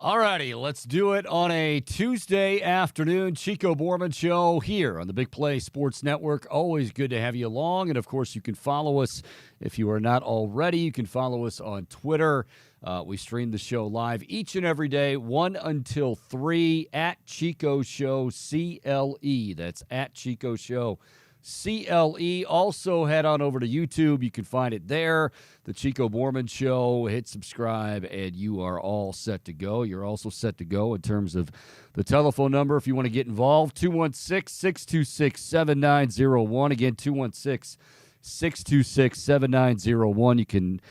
All righty, let's do it on a Tuesday afternoon. Chico Bormann Show here on the Big Play Sports Network. Always good to have you along. And, of course, you can follow us if you are not already. You can follow us on Twitter. We stream the show live each and every day, 1 until 3, at Chico Show CLE. That's at Chico Show CLE. Also, head on over to YouTube. You can find it there. The Chico Bormann Show. Hit subscribe, and you are all set to go. You're also set to go in terms of the telephone number if you want to get involved. 216-626-7901. Again, 216-626-7901. You can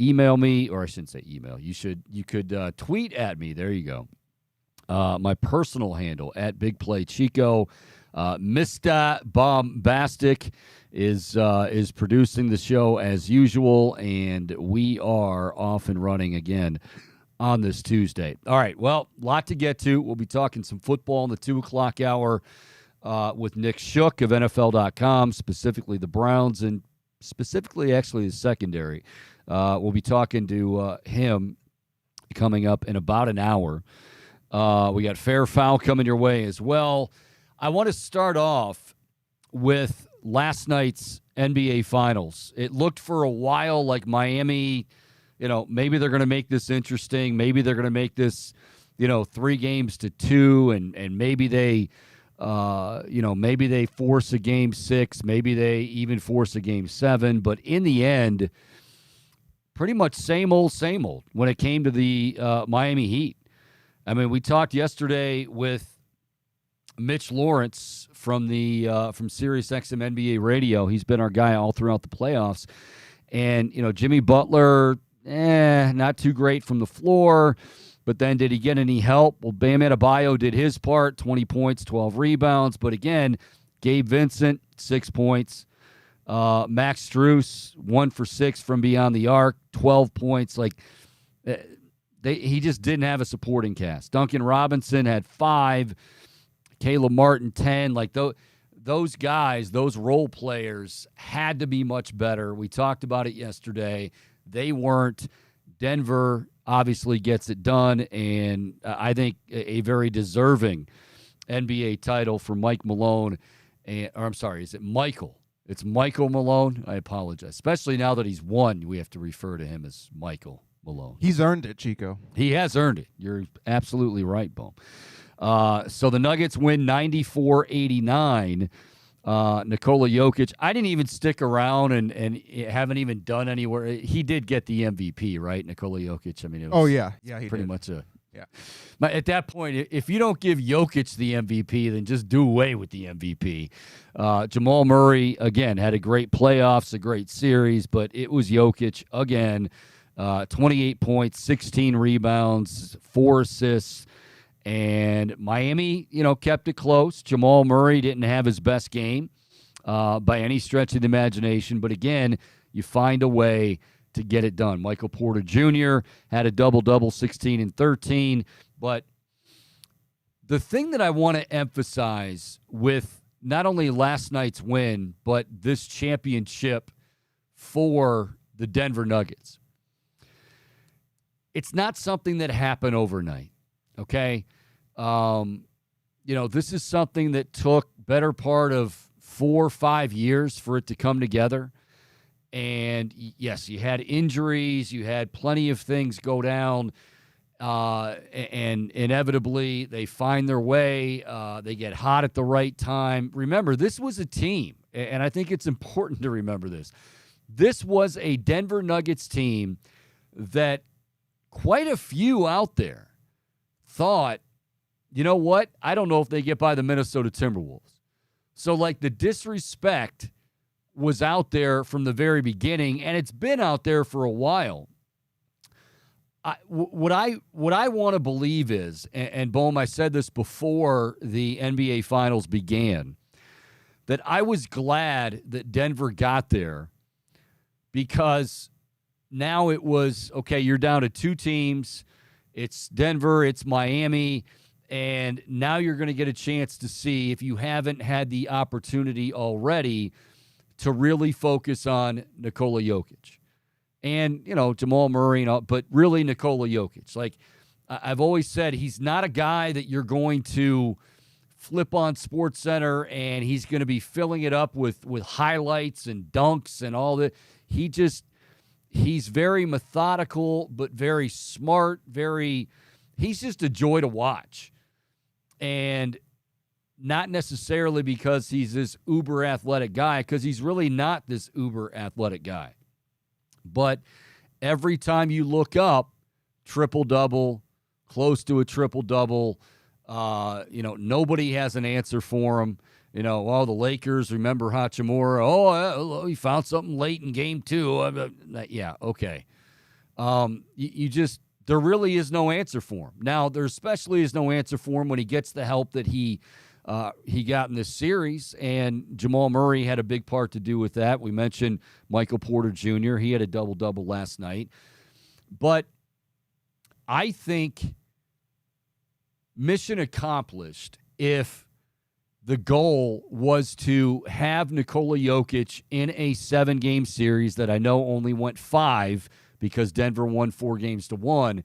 email me, or I shouldn't say email. You could tweet at me. There you go. My personal handle, at Big Play Chico. Mr. Bombastic is producing the show as usual, and we are off and running again on this Tuesday. All right, well, a lot to get to. We'll be talking some football in the 2 o'clock hour with Nick Shook of NFL.com, specifically the Browns, and specifically actually the secondary. We'll be talking to him coming up in about an hour. We got Fair Foul coming your way as well. I want to start off with last night's NBA Finals. It looked for a while like Miami, maybe they're going to make this interesting. Maybe they're going to make this, 3 games to 2, and maybe they, maybe they force a game 6. Maybe they even force a game 7. But in the end, pretty much same old when it came to the Miami Heat. I mean, we talked yesterday with Mitch Lawrence from SiriusXM NBA Radio. He's been our guy all throughout the playoffs. And, Jimmy Butler, not too great from the floor. But then did he get any help? Well, Bam Adebayo did his part, 20 points, 12 rebounds. But again, Gabe Vincent, 6 points. Max Strus, 1 for 6 from beyond the arc, 12 points. He just didn't have a supporting cast. Duncan Robinson had 5. Caleb Martin, 10. Those guys, those role players had to be much better. We talked about it yesterday. They weren't. Denver obviously gets it done, and I think a very deserving NBA title for Mike Malone. Is it Michael? It's Michael Malone. I apologize. Especially now that he's won, we have to refer to him as Michael Malone. He's earned it, Chico. He has earned it. You're absolutely right, Boom. So the Nuggets win 94-89. Nikola Jokic, I didn't even stick around and haven't even done anywhere. He did get the MVP, right, Nikola Jokic? I mean, it was he pretty did. much a – yeah. But at that point, if you don't give Jokic the MVP, then just do away with the MVP. Jamal Murray, again, had a great playoffs, a great series, but it was Jokic again, 28 points, 16 rebounds, 4 assists. And Miami, kept it close. Jamal Murray didn't have his best game by any stretch of the imagination. But again, you find a way to get it done. Michael Porter Jr. had a double-double, 16 and 13. But the thing that I want to emphasize with not only last night's win, but this championship for the Denver Nuggets, it's not something that happened overnight, okay? This is something that took better part of 4 or 5 years for it to come together. And yes, you had injuries, you had plenty of things go down, and inevitably they find their way. They get hot at the right time. Remember, this was a team, and I think it's important to remember this. This was a Denver Nuggets team that quite a few out there thought, you know what? I don't know if they get by the Minnesota Timberwolves. So, the disrespect was out there from the very beginning, and it's been out there for a while. What I want to believe is, and Bohm, I said this before the NBA Finals began, that I was glad that Denver got there because now it was, okay, you're down to 2 teams. It's Denver, it's Miami. And now you're going to get a chance to see, if you haven't had the opportunity already, to really focus on Nikola Jokic. And, Jamal Murray, but really Nikola Jokic. I've always said he's not a guy that you're going to flip on SportsCenter and he's going to be filling it up with highlights and dunks and all that. He's very methodical, but very smart, he's just a joy to watch. And not necessarily because he's this uber athletic guy, because he's really not this uber athletic guy. But every time you look up, triple-double, close to a triple-double, nobody has an answer for him. The Lakers, remember Hachimura? Oh, he found something late in game 2. Yeah, okay. There really is no answer for him. Now, there especially is no answer for him when he gets the help that he got in this series, and Jamal Murray had a big part to do with that. We mentioned Michael Porter Jr. He had a double-double last night. But I think mission accomplished if the goal was to have Nikola Jokic in a 7-game series that I know only went 5 because Denver won 4-1,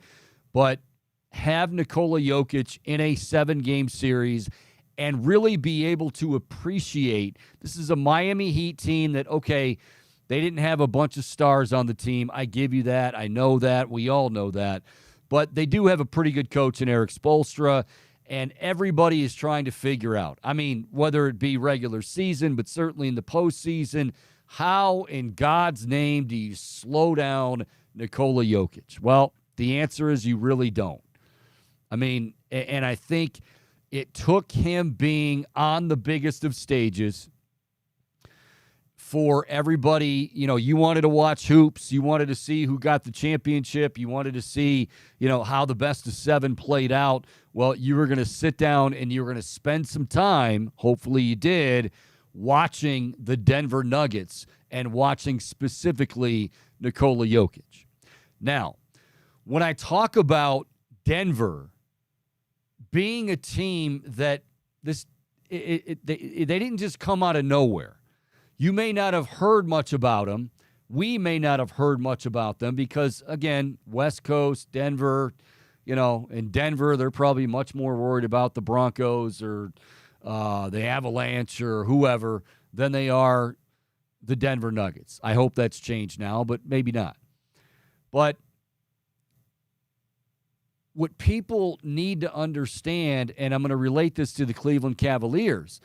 but have Nikola Jokic in a 7-game series and really be able to appreciate this is a Miami Heat team that, okay, they didn't have a bunch of stars on the team. I give you that. I know that. We all know that. But they do have a pretty good coach in Eric Spoelstra, and everybody is trying to figure out, whether it be regular season, but certainly in the postseason, how in God's name do you slow down Nikola Jokic? Well, the answer is you really don't. And I think it took him being on the biggest of stages for everybody. You wanted to watch hoops. You wanted to see who got the championship. You wanted to see, how the best of 7 played out. Well, you were going to sit down and you were going to spend some time, hopefully you did, watching the Denver Nuggets and watching specifically Nikola Jokic. Now, when I talk about Denver being a team that they didn't just come out of nowhere. You may not have heard much about them. We may not have heard much about them because, again, West Coast, Denver, in Denver, they're probably much more worried about the Broncos or the Avalanche or whoever than they are the Denver Nuggets. I hope that's changed now, but maybe not. But what people need to understand, and I'm going to relate this to the Cleveland Cavaliers,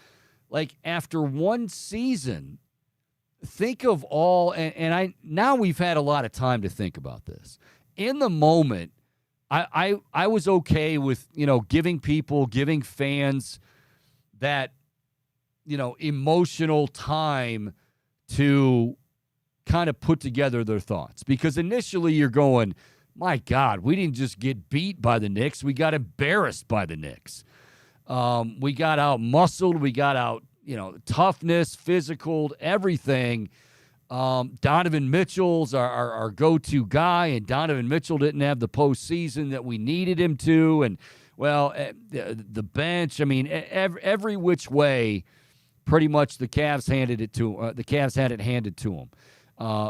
like after one season, think of all, now we've had a lot of time to think about this. In the moment, I was okay with, giving fans that, emotional time to kind of put together their thoughts. Because initially you're going, my God, we didn't just get beat by the Knicks. We got embarrassed by the Knicks. We got out muscled. We got out, toughness, physical, everything. Donovan Mitchell's our go-to guy, and Donovan Mitchell didn't have the postseason that we needed him to. And, well, the bench, every which way, pretty much the Cavs handed it to the Cavs had it handed to them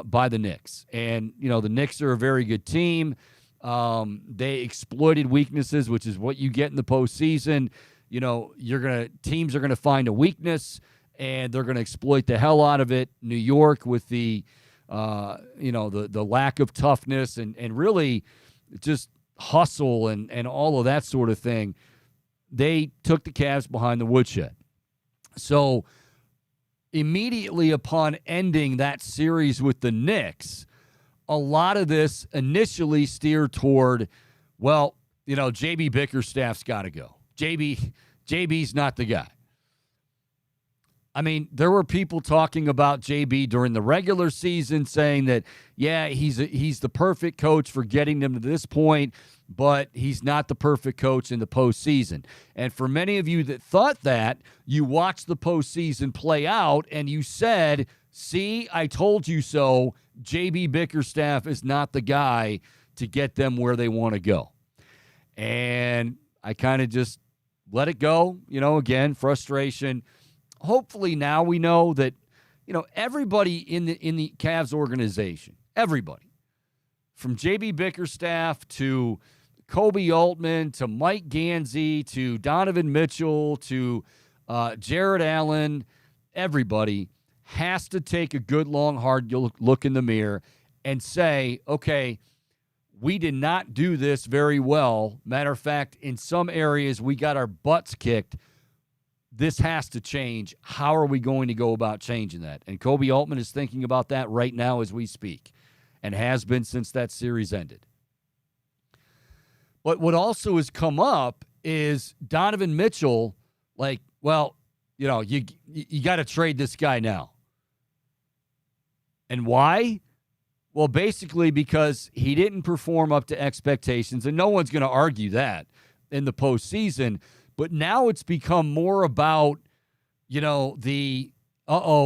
by the Knicks. And, the Knicks are a very good team. They exploited weaknesses, which is what you get in the postseason. Teams are gonna find a weakness and they're gonna exploit the hell out of it. New York with the lack of toughness and really just hustle and all of that sort of thing. They took the Cavs behind the woodshed. So immediately upon ending that series with the Knicks, a lot of this initially steered toward, JB Bickerstaff's got to go. JB's not the guy. There were people talking about JB during the regular season saying that, yeah, he's the perfect coach for getting them to this point, but he's not the perfect coach in the postseason. And for many of you that thought that, you watched the postseason play out and you said, see, I told you so. JB Bickerstaff is not the guy to get them where they want to go. And I kind of just let it go, again, frustration. Hopefully now we know that, everybody in the Cavs organization, everybody, from JB Bickerstaff to Kobe Altman to Mike Gansey to Donovan Mitchell to Jared Allen, everybody has to take a good, long, hard look in the mirror and say, okay, we did not do this very well. Matter of fact, in some areas, we got our butts kicked. This has to change. How are we going to go about changing that? And Kobe Altman is thinking about that right now as we speak, and has been since that series ended. But what also has come up is Donovan Mitchell, like, well, you know, you got to trade this guy now. And why? Well, basically because he didn't perform up to expectations, and no one's going to argue that in the postseason. But now it's become more about, you know,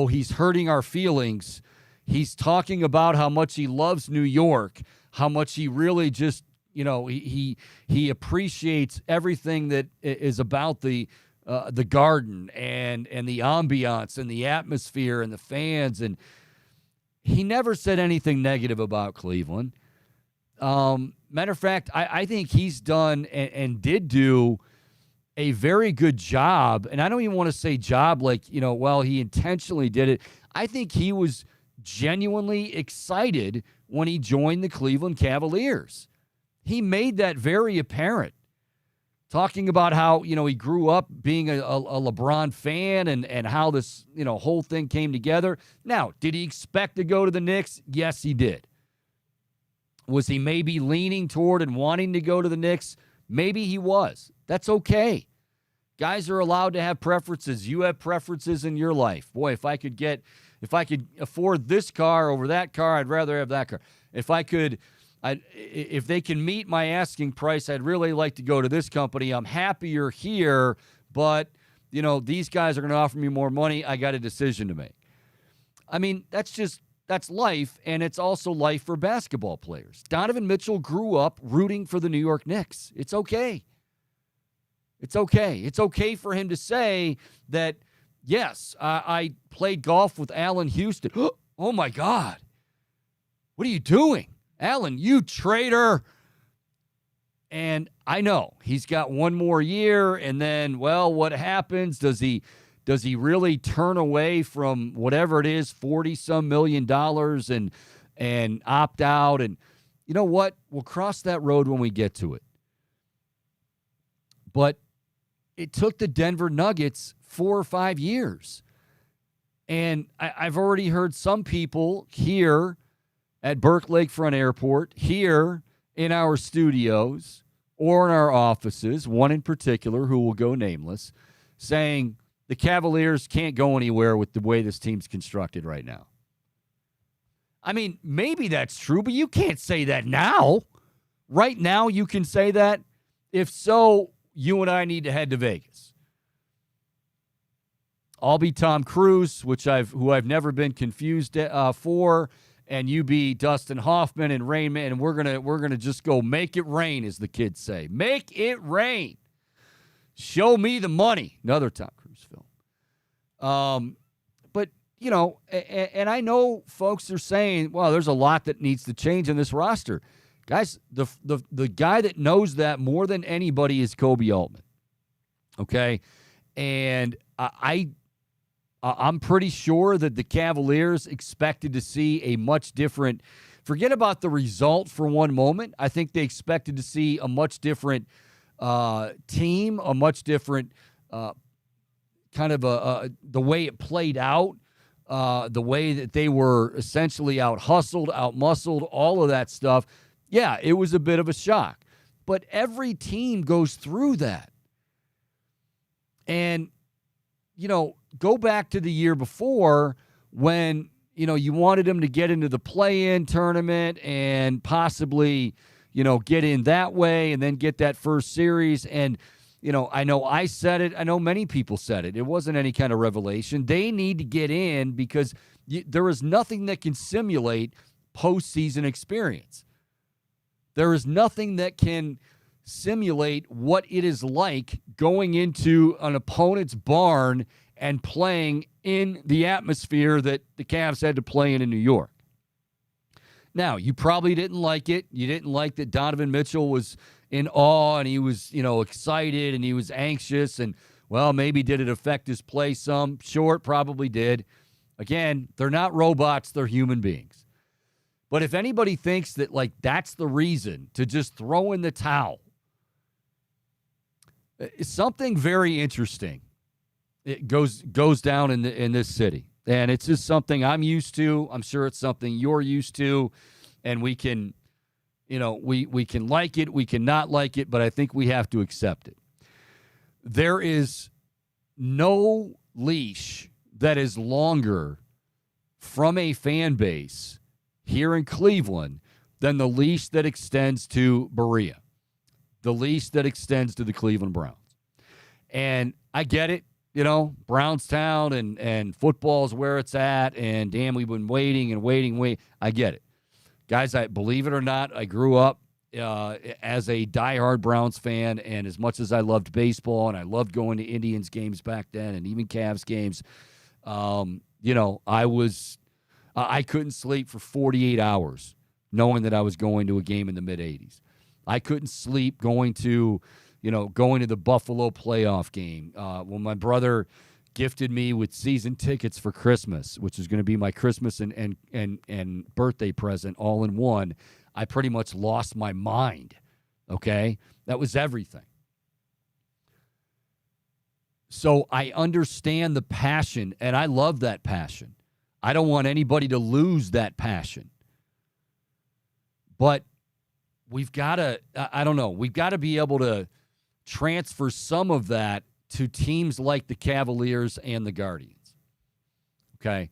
he's hurting our feelings. He's talking about how much he loves New York, how much he really just, you know, he appreciates everything that is about the Garden and the ambiance and the atmosphere and the fans. And he never said anything negative about Cleveland. Matter of fact, I think he's done and did do a very good job. And I don't even want to say job like, you know, well, he intentionally did it. I think he was genuinely excited when he joined the Cleveland Cavaliers. He made that very apparent. Talking about how, you know, he grew up being a LeBron fan and how this, you know, whole thing came together. Now, did he expect to go to the Knicks? Yes, he did. Was he maybe leaning toward and wanting to go to the Knicks? Maybe he was. That's okay. Guys are allowed to have preferences. You have preferences in your life. Boy, if I could afford this car over that car, I'd rather have that car. If they can meet my asking price, I'd really like to go to this company. I'm happier here, but, you know, these guys are going to offer me more money. I got a decision to make. I mean, that's life, and it's also life for basketball players. Donovan Mitchell grew up rooting for the New York Knicks. It's okay. It's okay. It's okay for him to say that, yes, I played golf with Allen Houston. Oh, my God. What are you doing? Allen, you traitor. And I know he's got one more year, and then, well, what happens? Does he really turn away from whatever it is, $40-some million and opt out? And you know what? We'll cross that road when we get to it. But it took the Denver Nuggets 4 or 5 years. And I've already heard some people here at Burke Lakefront Airport, here in our studios or in our offices, one in particular who will go nameless, saying the Cavaliers can't go anywhere with the way this team's constructed right now. I mean, maybe that's true, but you can't say that now. Right now, you can say that. If so, you and I need to head to Vegas. I'll be Tom Cruise, who I've never been confused for, and you be Dustin Hoffman and Rain Man, and we're gonna just go make it rain, as the kids say. Make it rain. Show me the money. Another Tom Cruise film. But you know, and I know folks are saying, well, there's a lot that needs to change in this roster. Guys, the guy that knows that more than anybody is Kobe Altman. Okay? And I'm pretty sure that the Cavaliers expected to see a much different, forget about the result for one moment. I think they expected to see a much different team, a much different kind of the way it played out, the way that they were essentially out-hustled, out-muscled, all of that stuff. Yeah, it was a bit of a shock. But every team goes through that. And, you know, go back to the year before when, you know, you wanted them to get into the play-in tournament and possibly, you know, get in that way and then get that first series. And, you know I said it. I know many people said it. It wasn't any kind of revelation. They need to get in because there is nothing that can simulate postseason experience. There is nothing that can simulate what it is like going into an opponent's barn and playing in the atmosphere that the Cavs had to play in New York. Now, you probably didn't like it. You didn't like that Donovan Mitchell was in awe and he was, excited and he was anxious. And, well, maybe did it affect his play some? Sure, it probably did. Again, they're not robots. They're human beings. But if anybody thinks that, that's the reason to just throw in the towel, something very interesting it goes down in this city. And it's just something I'm used to. I'm sure it's something you're used to. And we can, we can like it. We can not like it. But I think we have to accept it. There is no leash that is longer from a fan base here in Cleveland than the leash that extends to Berea, the leash that extends to the Cleveland Browns. And I get it. Brownstown and football is where it's at, and damn, we've been waiting. I get it. Guys, I believe it or not, I grew up as a diehard Browns fan, and as much as I loved baseball and I loved going to Indians games back then and even Cavs games, I couldn't sleep for 48 hours knowing that I was going to a game in the mid-'80s. I couldn't sleep going to the Buffalo playoff game. When my brother gifted me with season tickets for Christmas, which is going to be my Christmas and birthday present all in one, I pretty much lost my mind, okay? That was everything. So I understand the passion, and I love that passion. I don't want anybody to lose that passion. But we've got to, we've got to be able to transfer some of that to teams like the Cavaliers and the Guardians. Okay?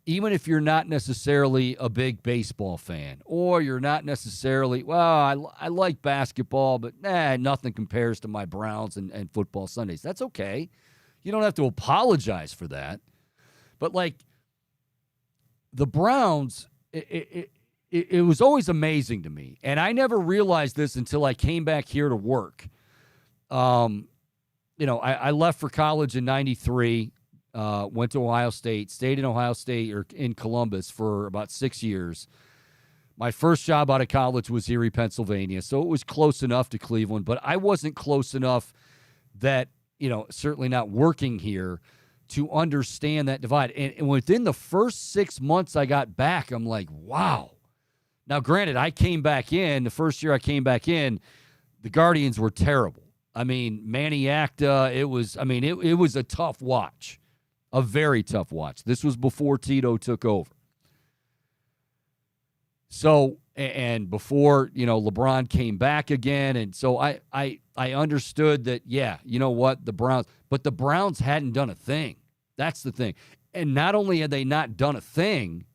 Even if you're not necessarily a big baseball fan, or you're not necessarily, I like basketball, but nothing compares to my Browns and football Sundays. That's okay. You don't have to apologize for that. But the Browns, it was always amazing to me. And I never realized this until I came back here to work. I left for college in 93, went to Ohio State, stayed in Ohio State or in Columbus for about 6 years. My first job out of college was Erie, Pennsylvania, so it was close enough to Cleveland, but I wasn't close enough that, certainly not working here, to understand that divide. And within the first 6 months I got back, I'm like, wow. Now, granted, I came back in, the first year I came back in, the Guardians were terrible. I mean, Manny Acta, it was a tough watch, a very tough watch. This was before Tito took over. So, and before, LeBron came back again. And so I understood that, you know what, the Browns hadn't done a thing. That's the thing. And not only had they not done a thing,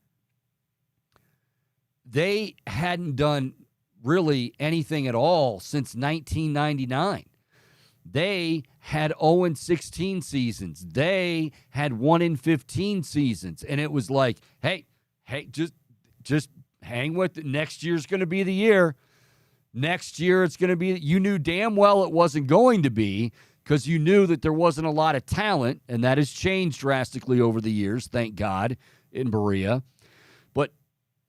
they hadn't done really anything at all since 1999. They had 0-16 seasons. They had 1-15 seasons. And it was like, hey, just hang with it. Next year's going to be the year. Next year it's going to be, you knew damn well it wasn't going to be, because you knew that there wasn't a lot of talent, and that has changed drastically over the years, thank God, in Berea. But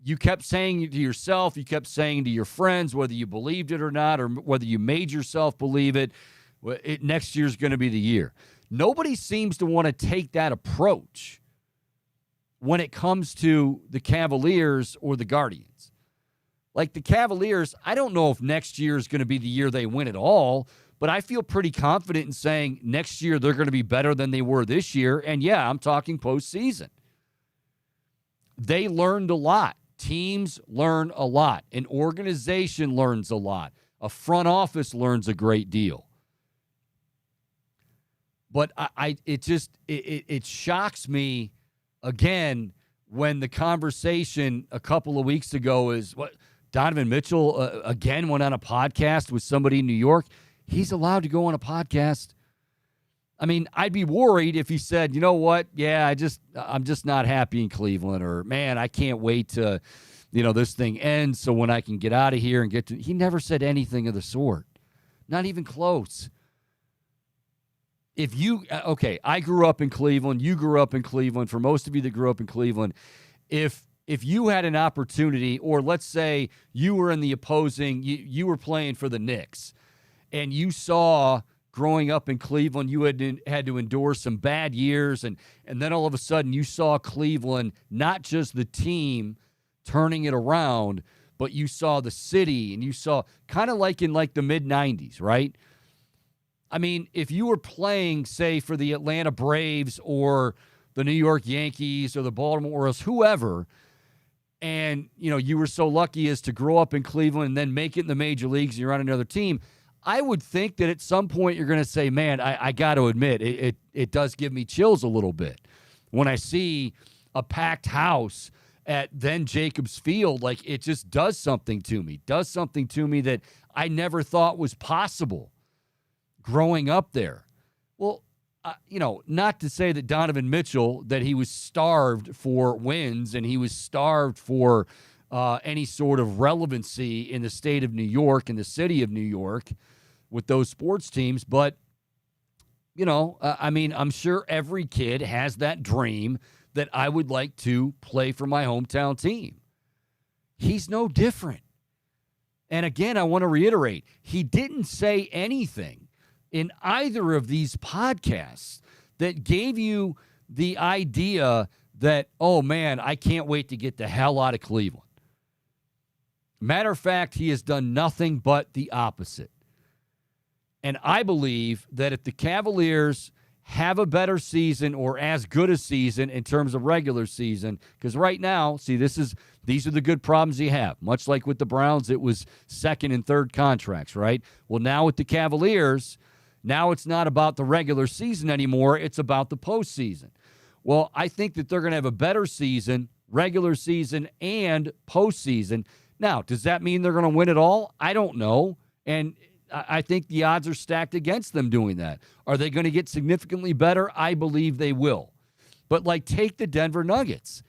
you kept saying to yourself, you kept saying to your friends, whether you believed it or not, or whether you made yourself believe it, next year's going to be the year. Nobody seems to want to take that approach when it comes to the Cavaliers or the Guardians. Like the Cavaliers, I don't know if next year is going to be the year they win it all, but I feel pretty confident in saying next year they're going to be better than they were this year. And yeah, I'm talking postseason. They learned a lot. Teams learn a lot. An organization learns a lot. A front office learns a great deal. But it shocks me again when the conversation a couple of weeks ago is what Donovan Mitchell again went on a podcast with somebody in New York. He's allowed to go on a podcast. I mean, I'd be worried if he said, you know what? Yeah, I'm just not happy in Cleveland, or man, I can't wait to, this thing ends so when I can get out of here and get to. He never said anything of the sort. Not even close. I grew up in Cleveland. You grew up in Cleveland. For most of you that grew up in Cleveland, if if you had an opportunity, or let's say you were in the opposing, you were playing for the Knicks, and you saw growing up in Cleveland, you had to endure some bad years, and then all of a sudden you saw Cleveland, not just the team turning it around, but you saw the city, and you saw kind of like in like the mid-'90s, right? I mean, if you were playing, say, for the Atlanta Braves or the New York Yankees or the Baltimore Orioles, whoever, and, you know, you were so lucky as to grow up in Cleveland and then make it in the major leagues and you're on another team, I would think that at some point you're going to say, man, I got to admit, it does give me chills a little bit when I see a packed house at then Jacobs Field. Like, it just does something to me that I never thought was possible growing up there. Well, you know, not to say that Donovan Mitchell, that he was starved for wins and he was starved for any sort of relevancy in the state of New York and the city of New York with those sports teams. But, you know, I mean, I'm sure every kid has that dream that I would like to play for my hometown team. He's no different. And again, I want to reiterate, he didn't say anything in either of these podcasts that gave you the idea that, oh man, I can't wait to get the hell out of Cleveland. Matter of fact, he has done nothing but the opposite. And I believe that if the Cavaliers have a better season or as good a season in terms of regular season, because right now, see, these are the good problems you have. Much like with the Browns, it was second and third contracts, right? Well, now with the Cavaliers, now it's not about the regular season anymore. It's about the postseason. Well, I think that they're going to have a better season, regular season and postseason. Now, does that mean they're going to win it all? I don't know. And I think the odds are stacked against them doing that. Are they going to get significantly better? I believe they will. But, like, take the Denver Nuggets.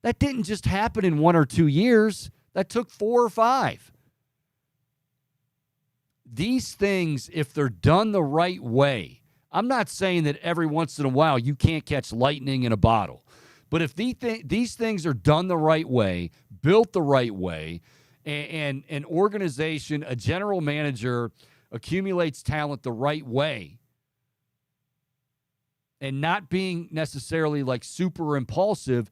That didn't just happen in 1 or 2 years. That took 4 or 5. These things, if they're done the right way, I'm not saying that every once in a while you can't catch lightning in a bottle. But if these things are done the right way, built the right way, and an organization, a general manager accumulates talent the right way, and not being necessarily like super impulsive,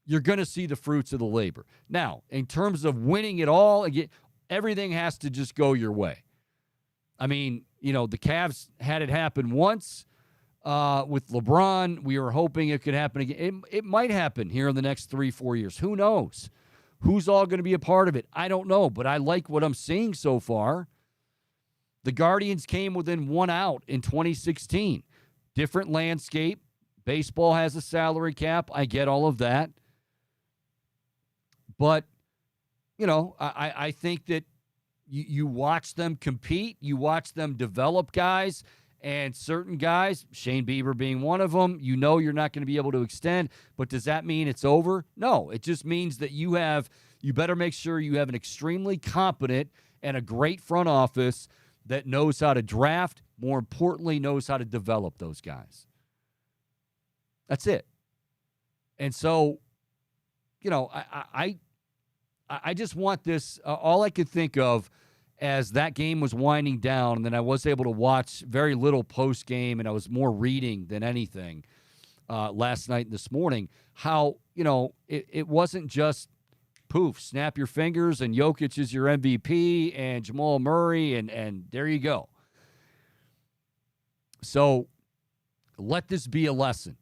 you're going to see the fruits of the labor. Now, in terms of winning it all, everything has to just go your way. I mean, you know, the Cavs had it happen once with LeBron. We were hoping it could happen again. It might happen here in the next 3-4 years. Who knows? Who's all going to be a part of it? I don't know, but I like what I'm seeing so far. The Guardians came within 1 out in 2016. Different landscape. Baseball has a salary cap. I get all of that. But, you know, I think that you watch them compete. You watch them develop guys. And certain guys, Shane Bieber being one of them, you know you're not going to be able to extend. But does that mean it's over? No. It just means that you better make sure you have an extremely competent and a great front office that knows how to draft, more importantly, knows how to develop those guys. That's it. And so, you know, I just want this, all I could think of as that game was winding down, and then I was able to watch very little post-game, and I was more reading than anything last night and this morning, how, you know, it wasn't just, poof, snap your fingers, and Jokic is your MVP, and Jamal Murray, and there you go. So let this be a lesson.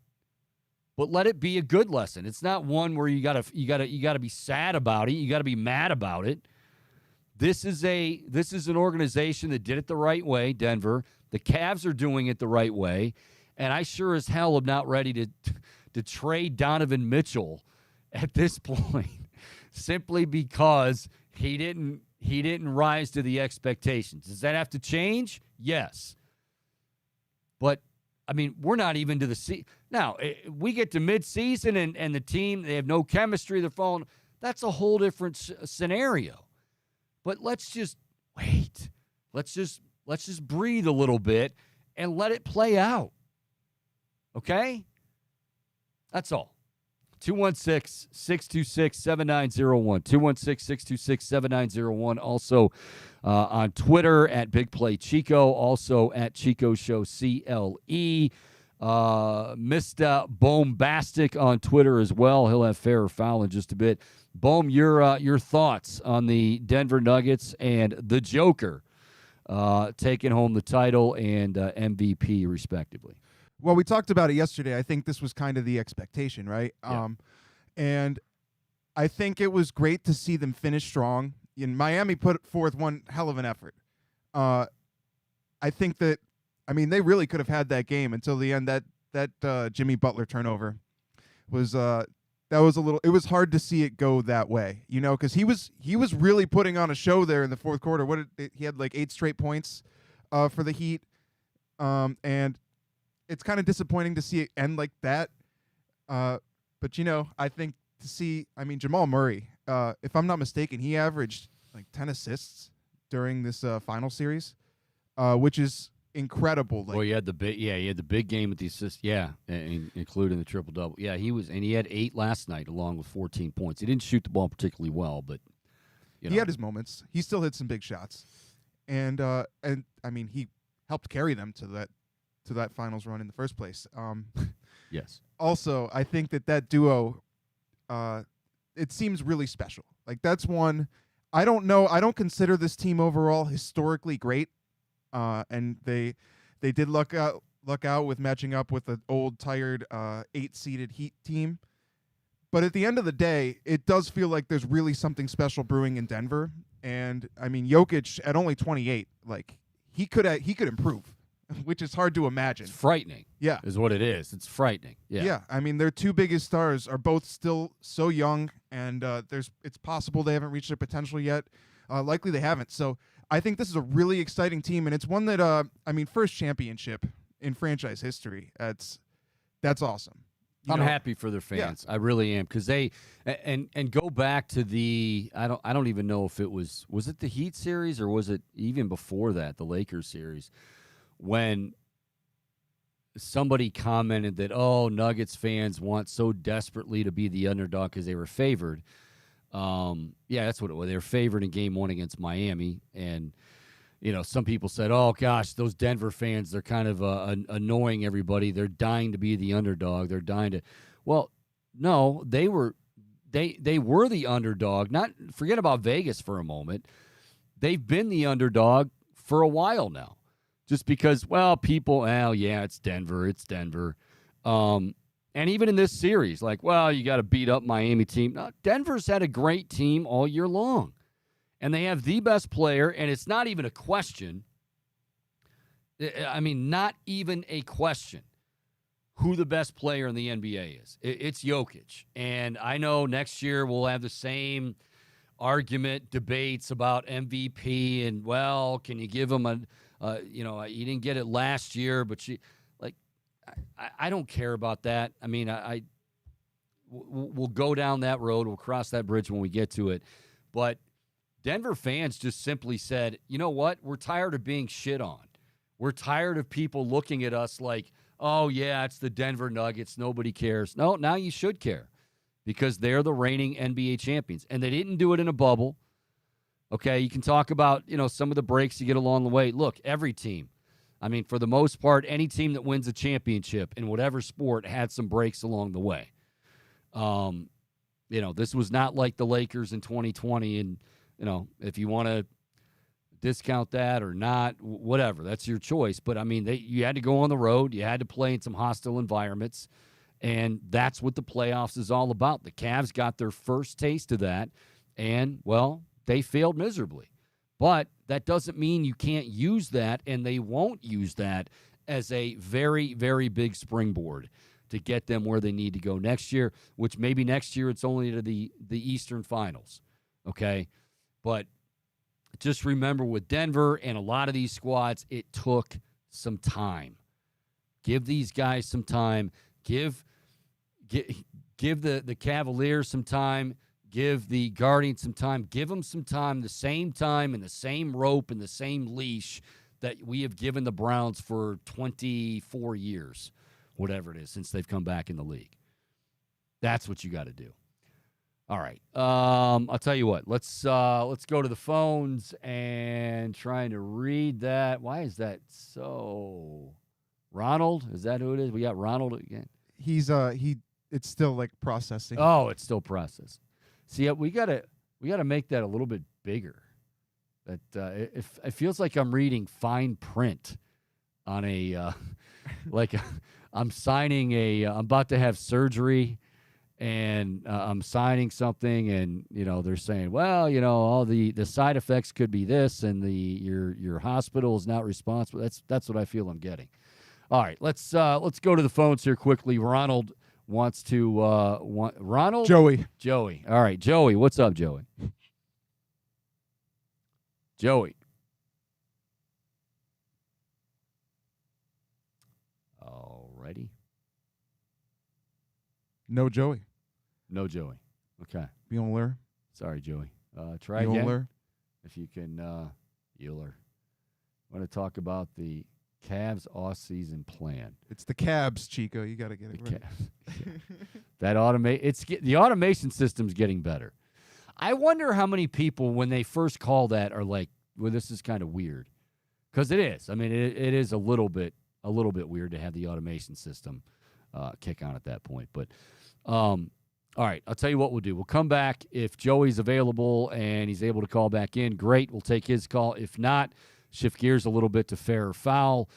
But let it be a good lesson. It's not one where you gotta be sad about it. You gotta be mad about it. This is an organization that did it the right way, Denver. The Cavs are doing it the right way, and I sure as hell am not ready to trade Donovan Mitchell at this point, simply because he didn't rise to the expectations. Does that have to change? Yes, but I mean, we're not even to the season. Now, we get to midseason and the team, they have no chemistry, they're falling. That's a whole different scenario. But let's just wait. Let's just breathe a little bit and let it play out. Okay? That's all. 216-626-7901. 216-626-7901. Also on Twitter at Big Play Chico. Also at Chico Show CLE. Mr. Bombastic on Twitter as well. He'll have fair or foul in just a bit. Bohm, your thoughts on the Denver Nuggets and the Joker taking home the title and MVP respectively. Well, we talked about it yesterday. I think this was kind of the expectation, right? Yeah. And I think it was great to see them finish strong. In Miami put forth one hell of an effort. I think that, they really could have had that game until the end. That Jimmy Butler turnover was it was hard to see it go that way, because he was really putting on a show there in the fourth quarter. He had like 8 straight points for the Heat, and it's kind of disappointing to see it end like that. But I think to see, Jamal Murray, if I'm not mistaken, he averaged like 10 assists during this final series, which is incredible. Well, he had the big game with the assist, including the triple double. Yeah, he had 8 last night along with 14 points. He didn't shoot the ball particularly well, but he had his moments. He still hit some big shots, and he helped carry them to that finals run in the first place. Yes. Also, I think that duo, it seems really special. Like, that's one. I don't know. I don't consider this team overall historically great. And they did luck out with matching up with an old, tired 8-seeded Heat team. But at the end of the day, it does feel like there's really something special brewing in Denver. And Jokic at only 28, like he could improve, which is hard to imagine. It's frightening. Yeah, is what it is. It's frightening. Yeah. Yeah. Their 2 biggest stars are both still so young, and it's possible they haven't reached their potential yet. Likely they haven't. So I think this is a really exciting team, and it's one that first championship in franchise history. That's awesome. I'm happy for their fans. Yeah. I really am, because they and go back to the I don't even know if it was it the Heat series or was it even before that, the Lakers series, when somebody commented that Nuggets fans want so desperately to be the underdog because they were favored. That's what it was. They were favored in game 1 against Miami. And, some people said, oh, gosh, those Denver fans, they're kind of annoying everybody. They're dying to be the underdog. They're dying to – well, no, they were the underdog. Forget about Vegas for a moment. They've been the underdog for a while now. Just because, people, it's Denver. It's Denver. And even in this series, you got to beat up Miami team. No, Denver's had a great team all year long. And they have the best player, and it's not even a question. Not even a question who the best player in the NBA is. It's Jokic. And I know next year we'll have the same debates about MVP and, can you give him you didn't get it last year, but I don't care about that. We'll go down that road. We'll cross that bridge when we get to it. But Denver fans just simply said, you know what? We're tired of being shit on. We're tired of people looking at us like, oh, yeah, it's the Denver Nuggets. Nobody cares. No, now you should care, because they're the reigning NBA champions. And they didn't do it in a bubble. Okay, you can talk about, some of the breaks you get along the way. Look, every team. For the most part, any team that wins a championship in whatever sport had some breaks along the way. This was not like the Lakers in 2020. And, if you want to discount that or not, whatever, that's your choice. But, you had to go on the road. You had to play in some hostile environments. And that's what the playoffs is all about. The Cavs got their first taste of that. And, they failed miserably. But that doesn't mean you can't use that, and they won't use that as a very, very big springboard to get them where they need to go next year, which maybe next year it's only to the Eastern Finals, okay? But just remember, with Denver and a lot of these squads, it took some time. Give these guys some time. Give the Cavaliers some time. Give the Guardians some time. Give them some time, the same time and the same rope and the same leash that we have given the Browns for 24 years, whatever it is, since they've come back in the league. That's what you got to do. All right. I'll tell you what. Let's go to the phones and trying to read that. Why is that so? Ronald, is that who it is? We got Ronald again. He's it's still like processing. Oh, it's still processing. See, we gotta make that a little bit bigger. That it feels like I'm reading fine print on a I'm signing I'm about to have surgery. And I'm signing something, and they're saying, well, all the side effects could be this, and your hospital is not responsible. That's what I feel I'm getting. All right, let's go to the phones here quickly. Ronald wants to Ronald Joey. All right, Joey, what's up, Joey? Joey. All righty. No Joey. No Joey. Okay. Bueller. Sorry, Joey. Try Bueller. again. If you can, Bueller. I want to talk about the Cavs off-season plan. It's the Cabs, Chico. You got to get it right. That the automation system's getting better. I wonder how many people, when they first call that, are like, well, this is kind of weird. Because it is. I mean, it is a little bit weird to have the automation system kick on at that point. But all right, I'll tell you what we'll do. We'll come back. If Joey's available and he's able to call back in, great. We'll take his call. If not, shift gears a little bit to fair or foul.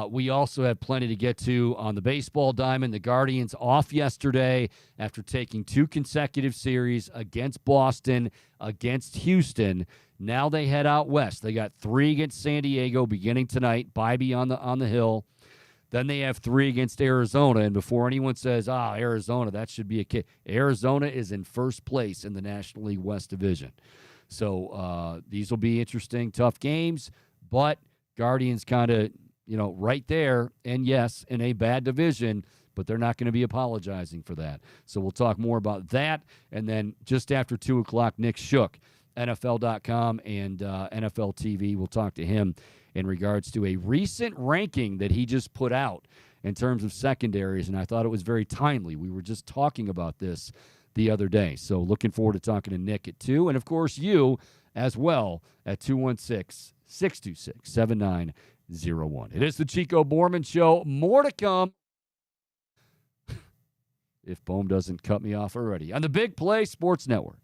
We also have plenty to get to on the baseball diamond. The Guardians off yesterday after taking 2 consecutive series against Boston, against Houston. Now they head out west. They got 3 against San Diego beginning tonight. Bybee on the hill. Then they have 3 against Arizona, and before anyone says, Arizona, that should be a kick. Arizona is in first place in the National League West Division. So these will be interesting, tough games, but Guardians kind of, right there, and yes, in a bad division, but they're not going to be apologizing for that. So we'll talk more about that, and then just after 2 o'clock, Nick Shook, NFL.com and NFL TV. We'll talk to him in regards to a recent ranking that he just put out in terms of secondaries, and I thought it was very timely. We were just talking about this the other day. So looking forward to talking to Nick at 2, and, of course, you as well at 216-626-7901. It is the Chico Bormann Show. More to come if Bohm doesn't cut me off already on the Big Play Sports Network.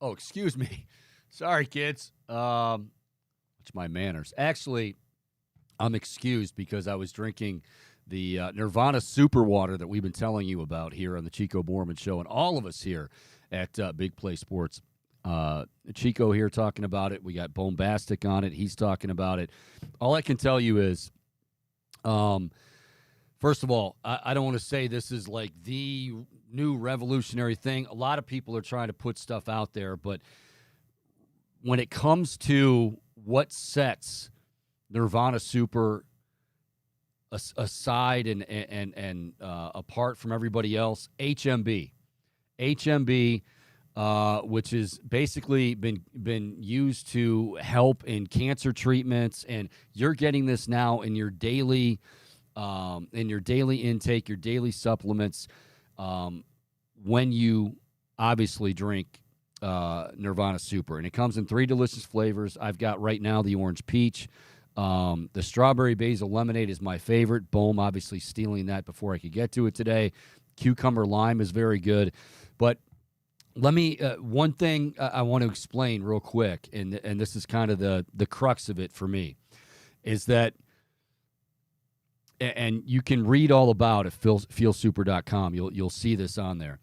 Oh, excuse me. Sorry, kids. It's my manners. Actually, I'm excused because I was drinking the Nirvana Super Water that we've been telling you about here on the Chico Bormann Show, and all of us here at Big Play Sports. Chico here talking about it. We got Bombastic on it. He's talking about it. All I can tell you is, first of all, I don't want to say this is like the new revolutionary thing. A lot of people are trying to put stuff out there, but when it comes to what sets Nirvana Super aside and apart from everybody else, HMB, which has basically been used to help in cancer treatments, and you're getting this now in your daily intake, your daily supplements, when you obviously drink Nirvana Super. And it comes in 3 delicious flavors. I've got right now the orange peach. The strawberry basil lemonade is my favorite. Boom, obviously stealing that before I could get to it today. Cucumber lime is very good. But let me, one thing I want to explain real quick, and this is kind of the crux of it for me, is that, and you can read all about it at feelsuper.com. You'll see this on there.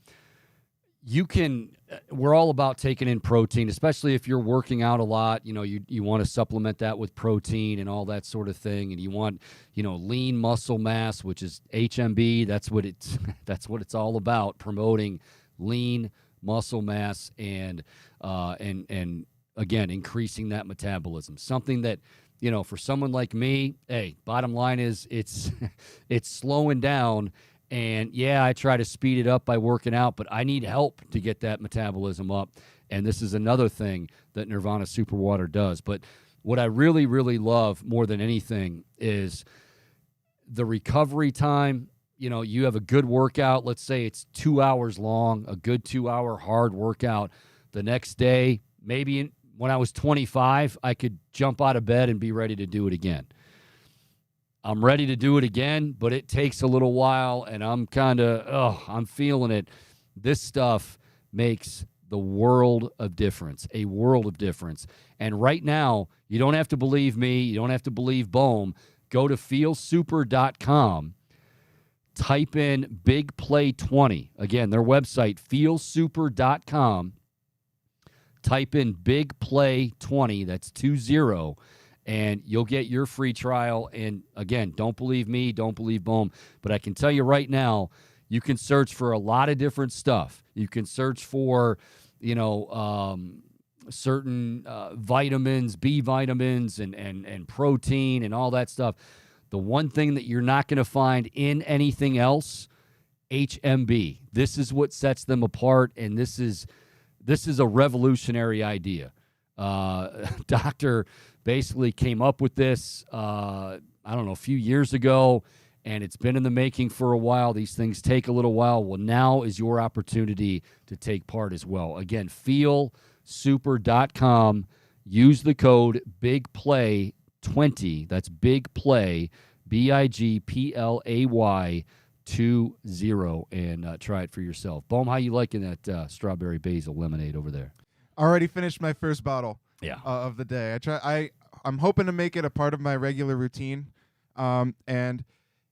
We're all about taking in protein, especially if you're working out a lot. You want to supplement that with protein and all that sort of thing. And you want, lean muscle mass, which is HMB. That's what it's all about, promoting lean muscle mass and again, increasing that metabolism. Something that, for someone like me, hey, bottom line is it's slowing down. And, yeah, I try to speed it up by working out, but I need help to get that metabolism up. And this is another thing that Nirvana Super Water does. But what I really, really love more than anything is the recovery time. You have a good workout. Let's say it's 2 hours long, a good 2-hour hard workout. The next day, maybe when I was 25, I could jump out of bed and be ready to do it again. I'm ready to do it again, but it takes a little while, and I'm I'm feeling it. This stuff makes the world of difference, a world of difference. And right now, you don't have to believe me. You don't have to believe Bohm. Go to feelsuper.com. Type in Big Play 20. Again, their website, feelsuper.com. Type in Big Play 20. That's 20. And you'll get your free trial. And, again, don't believe me, don't believe Bohm. But I can tell you right now, you can search for a lot of different stuff. You can search for, certain vitamins, B vitamins, and protein and all that stuff. The one thing that you're not going to find in anything else, HMB. This is what sets them apart, and this is a revolutionary idea. Doctor basically came up with this, a few years ago, and it's been in the making for a while. These things take a little while. Well, now is your opportunity to take part as well. Again, feelsuper.com. Use the code BIGPLAY20. That's BIGPLAY, BIGPLAY 20, and try it for yourself. Bohm, how you liking that strawberry basil lemonade over there? Already finished my first bottle. Yeah. Of the day. I'm hoping to make it a part of my regular routine. And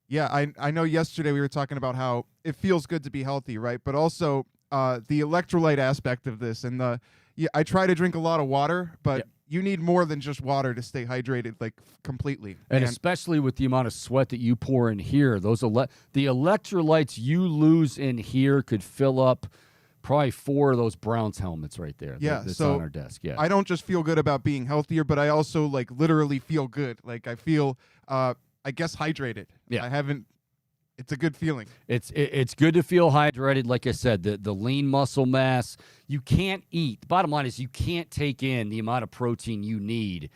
yeah, I know yesterday we were talking about how it feels good to be healthy, right? But also the electrolyte aspect of this, and I try to drink a lot of water, but you need more than just water to stay hydrated, like completely. And especially with the amount of sweat that you pour in here, the electrolytes you lose in here could fill up probably 4 of those Browns helmets right there. Yeah, that's so on our desk. Yeah, I don't just feel good about being healthier, but I also literally feel good. Like I feel, I guess, hydrated. Yeah, it's a good feeling. It's good to feel hydrated. Like I said, the lean muscle mass. You can't eat. The bottom line is you can't take in the amount of protein you need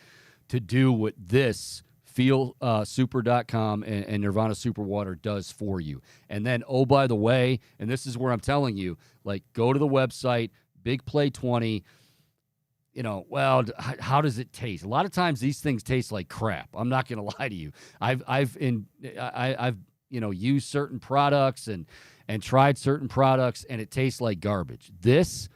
to do what this feelsuper.com and Nirvana Super Water does for you. And then, oh, by the way, and this is where I'm telling you, go to the website, Big Play 20. How does it taste? A lot of times these things taste like crap. I'm not going to lie to you. I've used certain products and tried certain products, and it tastes like garbage. This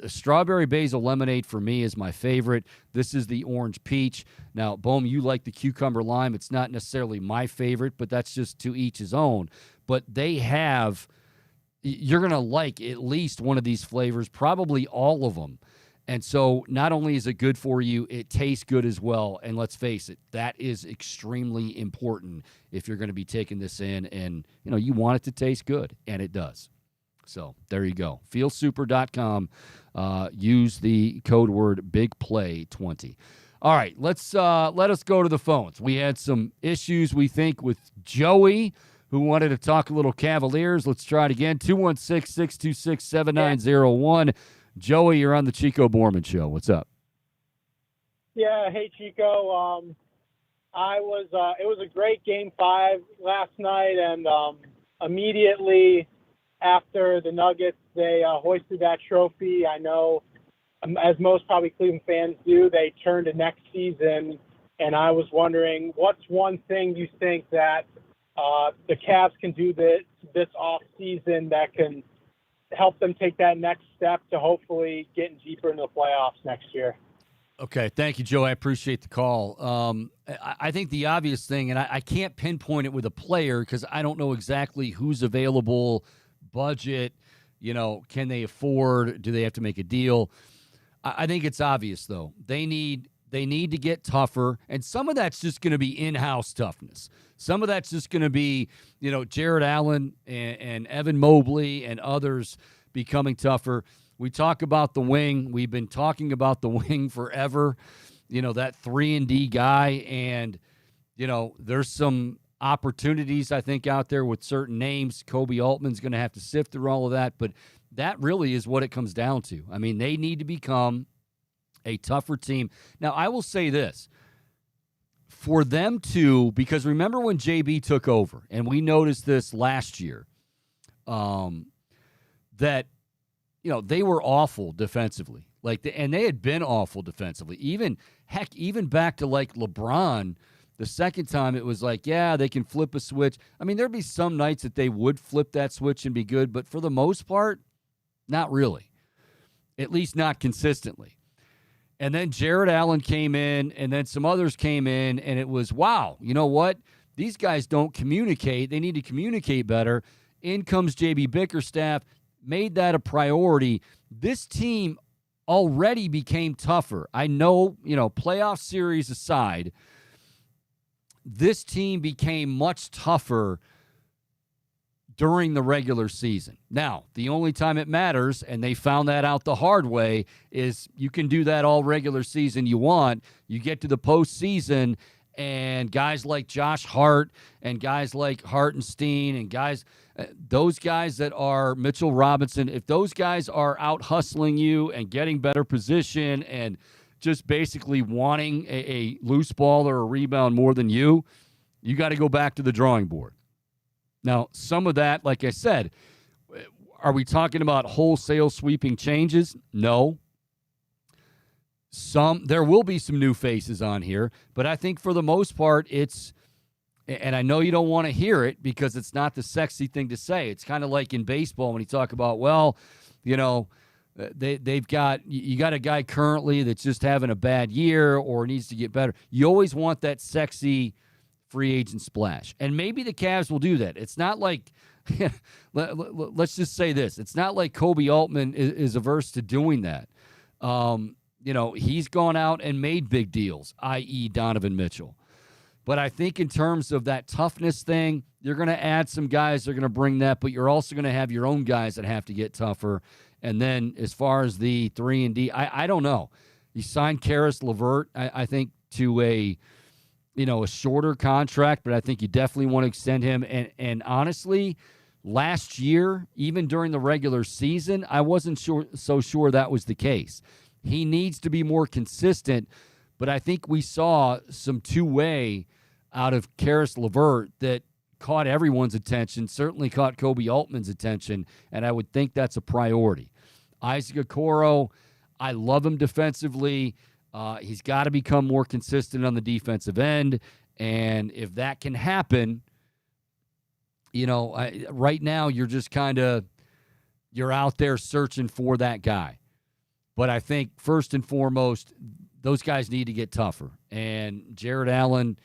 strawberry basil lemonade for me is my favorite. This is the orange peach. Now, Bohm, you like the cucumber lime. It's not necessarily my favorite, but that's just to each his own. But they have, you're going to like at least one of these flavors, probably all of them. And so not only is it good for you, it tastes good as well. And let's face it, that is extremely important if you're going to be taking this in and, you want it to taste good, and it does. So there you go. Feelsuper.com. Use the code word BigPlay20. All right, let us go to the phones. We had some issues, we think, with Joey, who wanted to talk a little Cavaliers. Let's try it again. 216-626-7901. Joey, you're on the Chico Bormann Show. What's up? Yeah, hey, Chico. It was a great Game 5 last night, and immediately after the Nuggets, they hoisted that trophy. I know, as most probably Cleveland fans do, they turn to next season, and I was wondering, what's one thing you think that the Cavs can do this off season that can help them take that next step to hopefully getting deeper into the playoffs next year? Okay, thank you, Joe. I appreciate the call. I think the obvious thing, and I can't pinpoint it with a player because I don't know exactly who's available, budget, can they afford, do they have to make a deal? I think it's obvious, though. They need to get tougher, and some of that's just going to be in-house toughness. Some of that's just going to be, Jared Allen and Evan Mobley and others becoming tougher. We talk about the wing. We've been talking about the wing forever, that 3-and-D guy, and, there's some opportunities, I think, out there with certain names. Kobe Altman's going to have to sift through all of that, but that really is what it comes down to. I mean, they need to become a tougher team. Now, I will say this. For them to, because remember when JB took over, and we noticed this last year, that, they were awful defensively. And they had been awful defensively. Even back to like LeBron, the second time it was like, yeah, they can flip a switch. I mean, there'd be some nights that they would flip that switch and be good, but for the most part, not really. At least not consistently. And then Jared Allen came in, and then some others came in, and it was, wow, you know what? These guys don't communicate. They need to communicate better. In comes J.B. Bickerstaff, made that a priority. This team already became tougher. I know, playoff series aside, this team became much tougher during the regular season. Now, the only time it matters, and they found that out the hard way, is you can do that all regular season you want. You get to the postseason, and guys like Josh Hart and guys like Hartenstein and those guys that are Mitchell Robinson, if those guys are out hustling you and getting better position and just basically wanting a loose ball or a rebound more than you got to go back to the drawing board. Now, some of that, like I said, are we talking about wholesale sweeping changes? No. There will be some new faces on here, but I think for the most part, and I know you don't want to hear it because it's not the sexy thing to say. It's kind of like in baseball when you talk about, you got a guy currently that's just having a bad year or needs to get better. You always want that sexy free agent splash. And maybe the Cavs will do that. It's not like, let's just say this. It's not like Kobe Altman is averse to doing that. He's gone out and made big deals, i.e. Donovan Mitchell. But I think in terms of that toughness thing, you're going to add some guys that are going to bring that, but you're also going to have your own guys that have to get tougher. And then as far as the 3-and-D, I don't know. You signed Karis LeVert, I think, to a shorter contract, but I think you definitely want to extend him. And honestly, last year, even during the regular season, I wasn't so sure that was the case. He needs to be more consistent, but I think we saw some two-way out of Karis LeVert that caught everyone's attention, certainly caught Kobe Altman's attention, and I would think that's a priority. Isaac Okoro, I love him defensively. He's got to become more consistent on the defensive end, and if that can happen, right now you're just you're out there searching for that guy. But I think first and foremost, those guys need to get tougher. And Jared Allen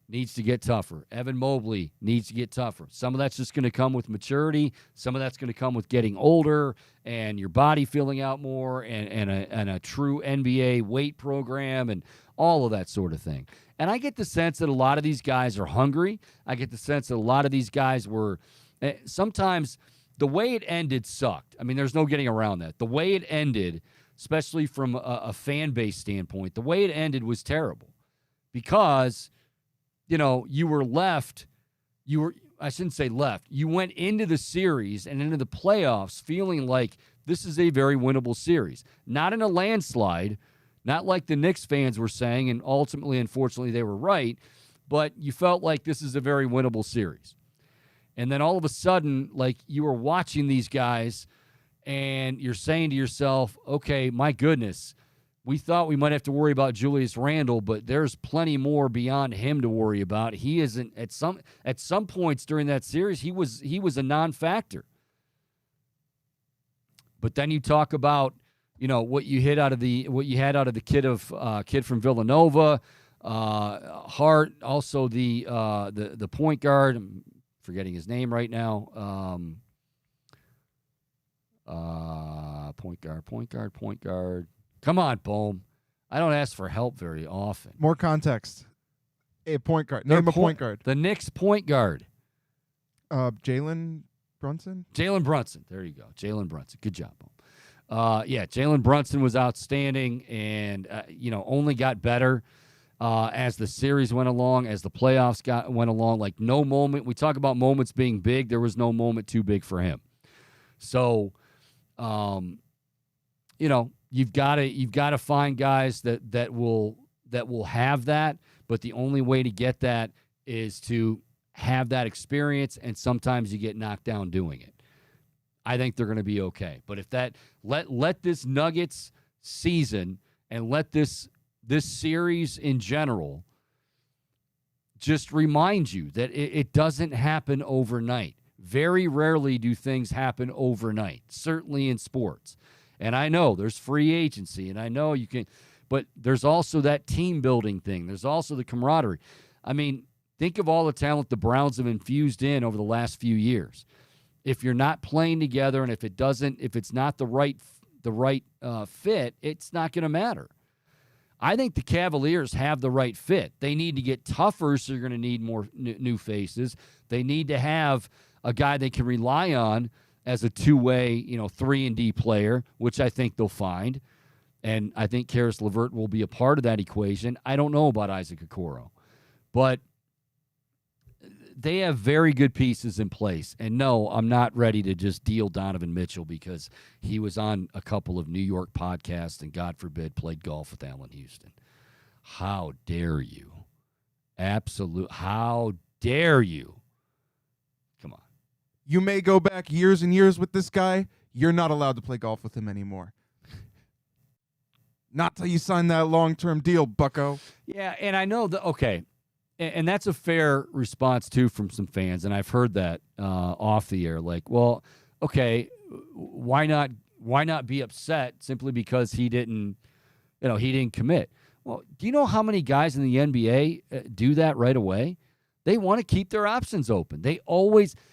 needs to get tougher. Evan Mobley needs to get tougher. Some of that's just going to come with maturity. Some of that's going to come with getting older and your body filling out more and a true NBA weight program and all of that sort of thing. And I get the sense that a lot of these guys are hungry. I get the sense that a lot of these guys were sometimes the way it ended sucked. I mean, there's no getting around that. The way it ended, especially from a fan base standpoint, the way it ended was terrible because – you were left, I shouldn't say left, you went into the series and into the playoffs feeling like this is a very winnable series. Not in a landslide, not like the Knicks fans were saying, and ultimately, unfortunately, they were right, but you felt like this is a very winnable series. And then all of a sudden, like you were watching these guys and you're saying to yourself, okay, my goodness, we thought we might have to worry about Julius Randle, but there's plenty more beyond him to worry about. He isn't at some points during that series, he was a non-factor. But then you talk about, what you had out of the kid from Villanova, Hart, also the point guard. I'm forgetting his name right now. Point guard. Come on, Bohm. I don't ask for help very often. More context. A point guard. Name a point guard. The Knicks point guard. Jalen Brunson? Jalen Brunson. There you go. Jalen Brunson. Good job, Bohm. Jalen Brunson was outstanding and, only got better as the series went along, as the playoffs went along. Like no moment. We talk about moments being big. There was no moment too big for him. So, You've got to find guys that will have that, but the only way to get that is to have that experience, and sometimes you get knocked down doing it. I think they're going to be okay. But if let this Nuggets season and let this series in general just remind you that it doesn't happen overnight. Very rarely do things happen overnight, certainly in sports. And I know there's free agency, and I know you can, but there's also that team building thing. There's also the camaraderie. I mean, think of all the talent the Browns have infused in over the last few years. If you're not playing together, and if it's not the right fit, it's not going to matter. I think the Cavaliers have the right fit. They need to get tougher, so you're going to need more new faces. They need to have a guy they can rely on as a two-way, 3-and-D player, which I think they'll find. And I think Karis LeVert will be a part of that equation. I don't know about Isaac Okoro. But they have very good pieces in place. And no, I'm not ready to just deal Donovan Mitchell because he was on a couple of New York podcasts and, God forbid, played golf with Allen Houston. How dare you? How dare you? Come on. You may go back years and years with this guy. You're not allowed to play golf with him anymore. Not till you sign that long-term deal, bucko. Yeah, and I know that, okay, and that's a fair response, too, from some fans, and I've heard that off the air. Like, well, okay, why not be upset simply because he didn't commit? Well, do you know how many guys in the NBA do that right away? They want to keep their options open. They always –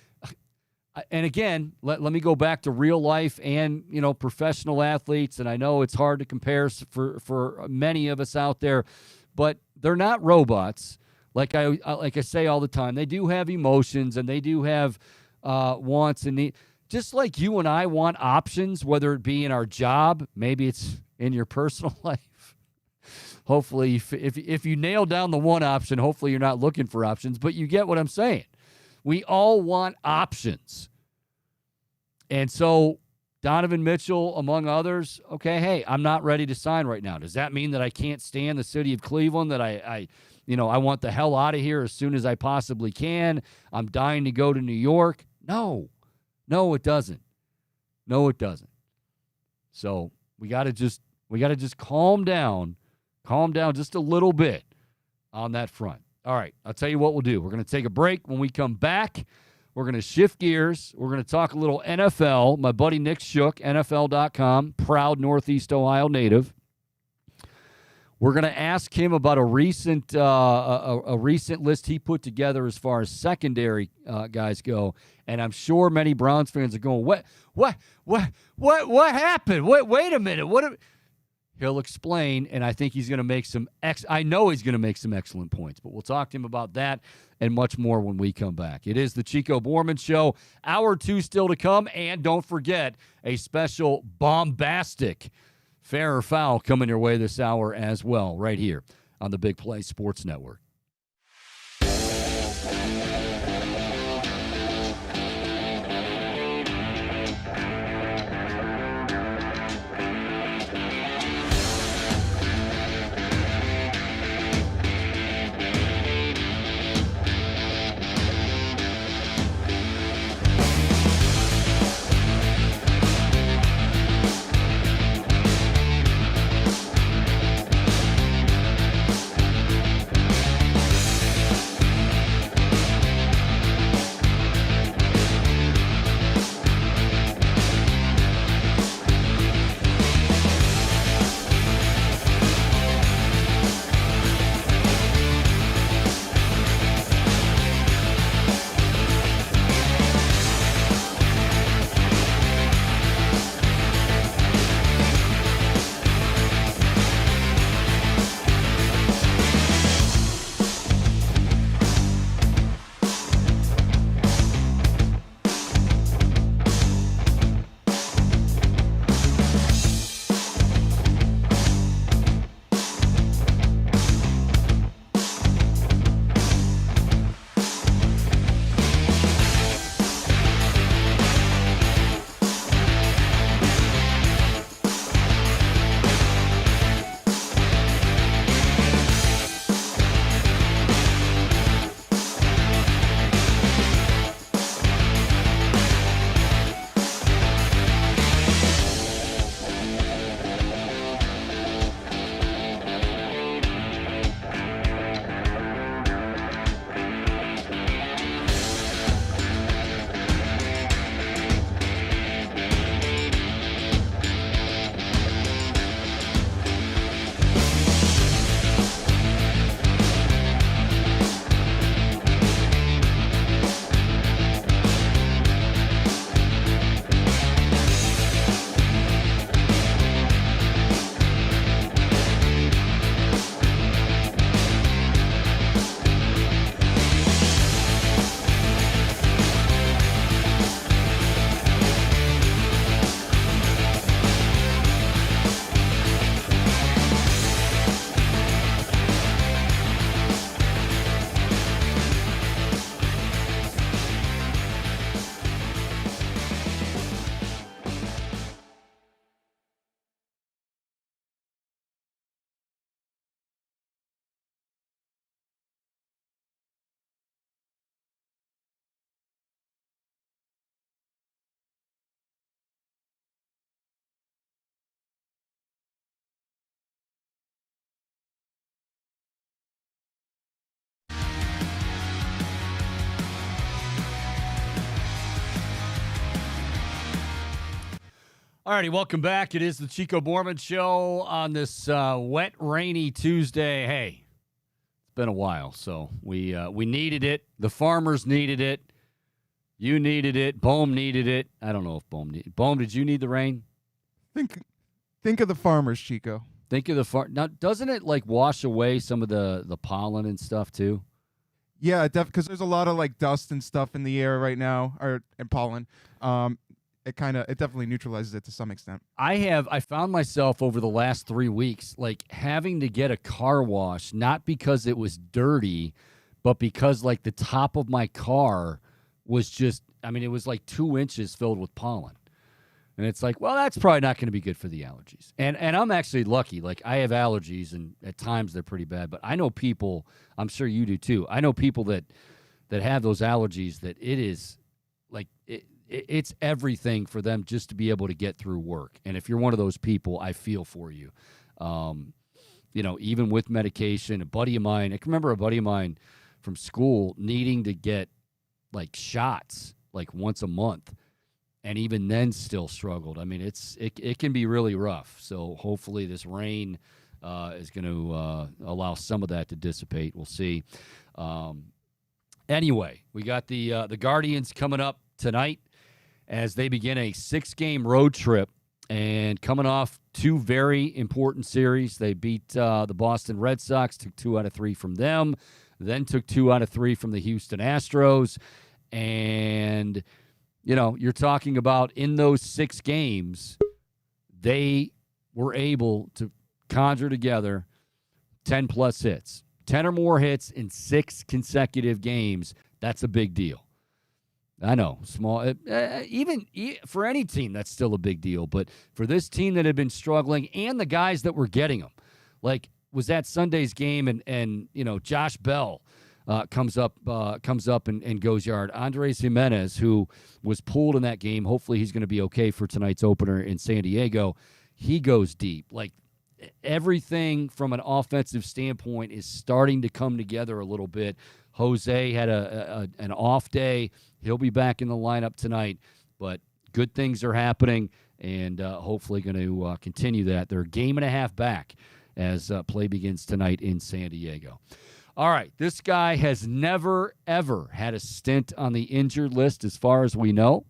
and again, let me go back to real life and, professional athletes, and I know it's hard to compare for many of us out there, but they're not robots. Like I say all the time, they do have emotions and they do have wants and needs. Just like you and I want options, whether it be in our job, maybe it's in your personal life. Hopefully, if you nail down the one option, hopefully you're not looking for options, but you get what I'm saying. We all want options. And so Donovan Mitchell, among others, okay, hey, I'm not ready to sign right now. Does that mean that I can't stand the city of Cleveland, that I want the hell out of here as soon as I possibly can? I'm dying to go to New York? No, it doesn't. No, it doesn't. So we got to just calm down just a little bit on that front. All right, I'll tell you what we'll do. We're going to take a break. When we come back, We're going to shift gears. We're going to talk a little NFL. My buddy Nick Shook, NFL.com, proud Northeast Ohio native. We're going to ask him about a recent list he put together as far as secondary guys go, and I'm sure many Browns fans are going, what happened? Wait a minute. He'll explain, and I think he's going to make I know he's going to make some excellent points, but we'll talk to him about that and much more when we come back. It is the Chico Bormann Show. Hour 2 still to come, and don't forget a special bombastic Fair or Foul coming your way this hour as well, right here on the Big Play Sports Network. All righty, welcome back. It is the Chico Bormann Show on this wet, rainy Tuesday. Hey, it's been a while, so we needed it. The farmers needed it. You needed it. Bohm needed it. I don't know if Bohm needed it. Bohm, did you need the rain? Think of the farmers, Chico. Think of the now, doesn't it like wash away some of the pollen and stuff too? Yeah, because there's a lot of like dust and stuff in the air right now, and pollen. It definitely neutralizes it to some extent. I found myself over the last 3 weeks like having to get a car wash, not because it was dirty, but because like the top of my car was just, I mean, it was like 2 inches filled with pollen. And it's like, well, that's probably not going to be good for the allergies. And I'm actually lucky. Like, I have allergies, and at times they're pretty bad. But I know people, I'm sure you do too. I know people that have those allergies that it is like it's everything for them just to be able to get through work. And if you're one of those people, I feel for you. Even with medication, a buddy of mine, I can remember a buddy of mine from school needing to get like shots like once a month, and even then still struggled. I mean, it can be really rough. So hopefully this rain is going to allow some of that to dissipate. We'll see. Anyway, we got the Guardians coming up tonight as they begin a 6-game road trip, and coming off 2 very important series. They beat the Boston Red Sox, took 2 out of 3 from them, then took 2 out of 3 from the Houston Astros. And, you're talking about in those 6 games, they were able to conjure together 10-plus hits. 10 or more hits in 6 consecutive games. That's a big deal. I know, small. Even for any team, that's still a big deal. But for this team that had been struggling, and the guys that were getting them, like was that Sunday's game, and Josh Bell comes up and goes yard. Andres Jimenez, who was pulled in that game, hopefully he's going to be okay for tonight's opener in San Diego. He goes deep. Like everything from an offensive standpoint is starting to come together a little bit. Jose had an off day. He'll be back in the lineup tonight, but good things are happening, and hopefully going to continue that. They're a game and a half back as play begins tonight in San Diego. All right, this guy has never, ever had a stint on the injured list as far as we know,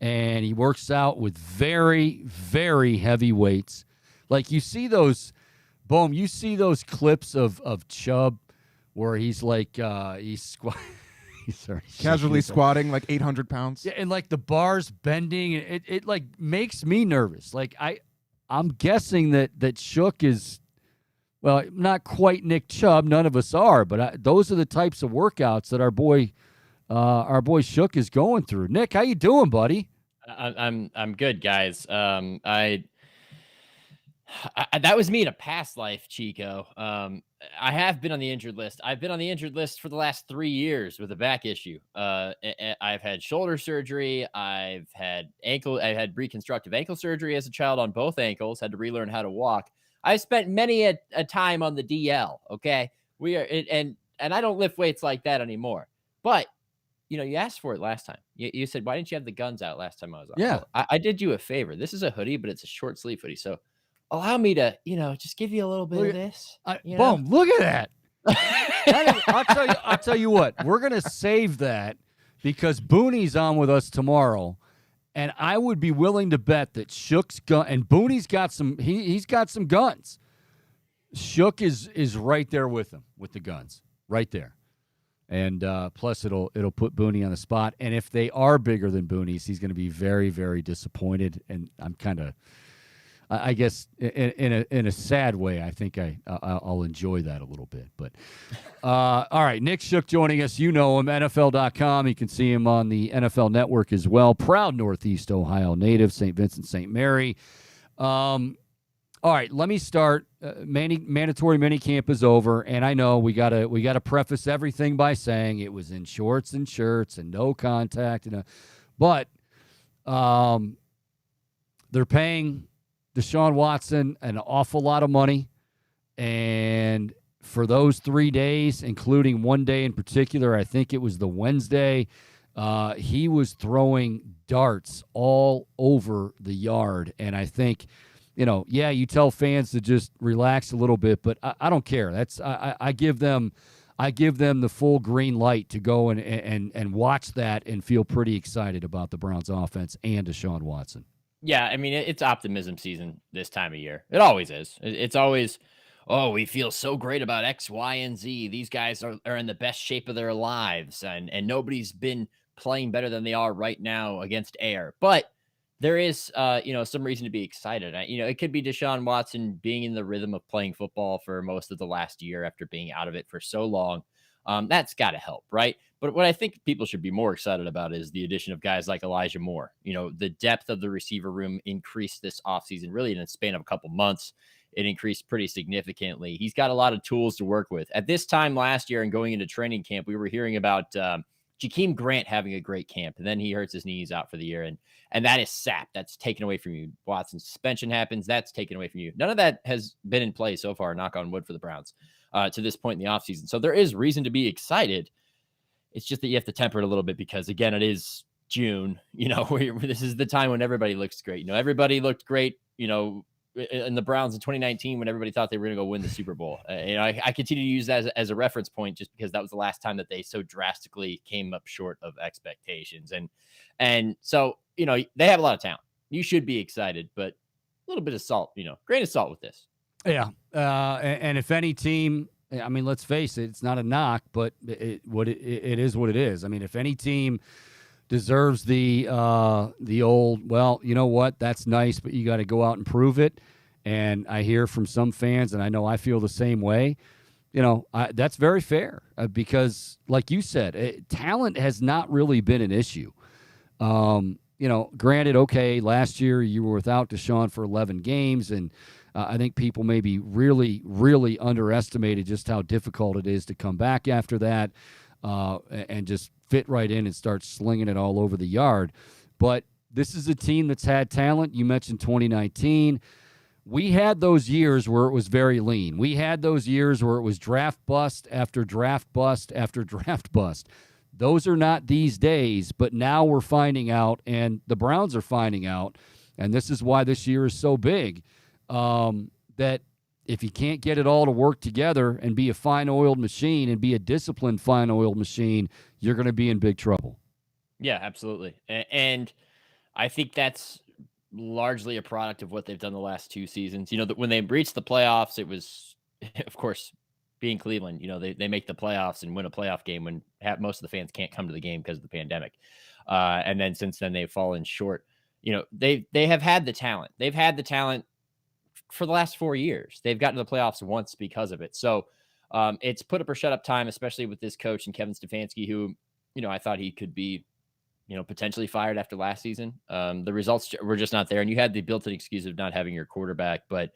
and he works out with very, very heavy weights. Like you see those, Boom, you see those clips of Chubb where he's like, he's casually squatting like 800 pounds. Yeah, and like the bar's bending, and it like makes me nervous. Like I'm guessing that Shook is, well, not quite Nick Chubb. None of us are, but those are the types of workouts that our boy Shook is going through. Nick, how you doing, buddy? I'm good, guys. That was me in a past life, Chico. I have been on the injured list. I've been on the injured list for the last 3 years with a back issue. I've had shoulder surgery. I've had reconstructive ankle surgery as a child on both ankles. Had to relearn how to walk. I spent many a time on the DL. Okay, and I don't lift weights like that anymore. But you asked for it last time. You said, why didn't you have the guns out last time I was on? Yeah, well, I did you a favor. This is a hoodie, but it's a short sleeve hoodie. So allow me to, just give you a little bit of this. Boom! Look at that. I'll tell you what. We're gonna save that because Booney's on with us tomorrow, and I would be willing to bet that Shook's gun and Booney's got some. He's got some guns. Shook is right there with him with the guns, right there, and plus it'll put Booney on the spot. And if they are bigger than Booney's, he's going to be very, very disappointed. And I'm kind of. I guess in a sad way, I think I'll enjoy that a little bit. But all right, Nick Shook joining us. You know him, NFL.com. You can see him on the NFL Network as well. Proud Northeast Ohio native, St. Vincent, St. Mary. All right, let me start. Mandatory minicamp is over, and I know we gotta preface everything by saying it was in shorts and shirts and no contact, but they're paying Deshaun Watson an awful lot of money, and for those 3 days, including one day in particular, I think it was the Wednesday, he was throwing darts all over the yard. And I think, you tell fans to just relax a little bit, but I don't care. I give them the full green light to go and watch that and feel pretty excited about the Browns offense and Deshaun Watson. Yeah, I mean, it's optimism season this time of year. It always is. It's always, we feel so great about X, Y, and Z. These guys are in the best shape of their lives, and nobody's been playing better than they are right now against air. But there is, some reason to be excited. It could be Deshaun Watson being in the rhythm of playing football for most of the last year after being out of it for so long. That's got to help, right? But what I think people should be more excited about is the addition of guys like Elijah Moore. The depth of the receiver room increased this offseason, really in a span of a couple months. It increased pretty significantly. He's got a lot of tools to work with. At this time last year and going into training camp, we were hearing about Jakeem Grant having a great camp, and then he hurts his knees out for the year, and that is sapped. That's taken away from you. Watson's suspension happens. That's taken away from you. None of that has been in play so far, knock on wood, for the Browns to this point in the offseason. So there is reason to be excited. It's just that you have to temper it a little bit because, again, it is June. This is the time when everybody looks great. Everybody looked great, in the Browns in 2019 when everybody thought they were going to go win the Super Bowl. I continue to use that as a reference point just because that was the last time that they so drastically came up short of expectations. And so, they have a lot of talent. You should be excited, but a little bit of salt, grain of salt with this. Yeah. And if any team, I mean, let's face it, it's not a knock, but it is what it is. I mean, if any team deserves the old, well, you know what, that's nice, but you got to go out and prove it. And I hear from some fans, and I know I feel the same way, that's very fair because, like you said, talent has not really been an issue. Granted, okay, last year you were without Deshaun for 11 games, and I think people maybe really, really underestimated just how difficult it is to come back after that and just fit right in and start slinging it all over the yard. But this is a team that's had talent. You mentioned 2019. We had those years where it was very lean. We had those years where it was draft bust after draft bust after draft bust. Those are not these days, but now we're finding out, and the Browns are finding out, and this is why this year is so big, that if you can't get it all to work together and be a fine-oiled machine and be a disciplined fine-oiled machine, you're going to be in big trouble. Yeah, absolutely. And I think that's largely a product of what they've done the last two seasons. When they reached the playoffs, it was, of course, being Cleveland, they make the playoffs and win a playoff game when most of the fans can't come to the game because of the pandemic. And then since then they've fallen short. They have had the talent. They've had the talent for the last 4 years. They've gotten to the playoffs once because of it. So it's put up or shut up time, especially with this coach and Kevin Stefanski, who, I thought he could be, potentially fired after last season. The results were just not there. And you had the built-in excuse of not having your quarterback, but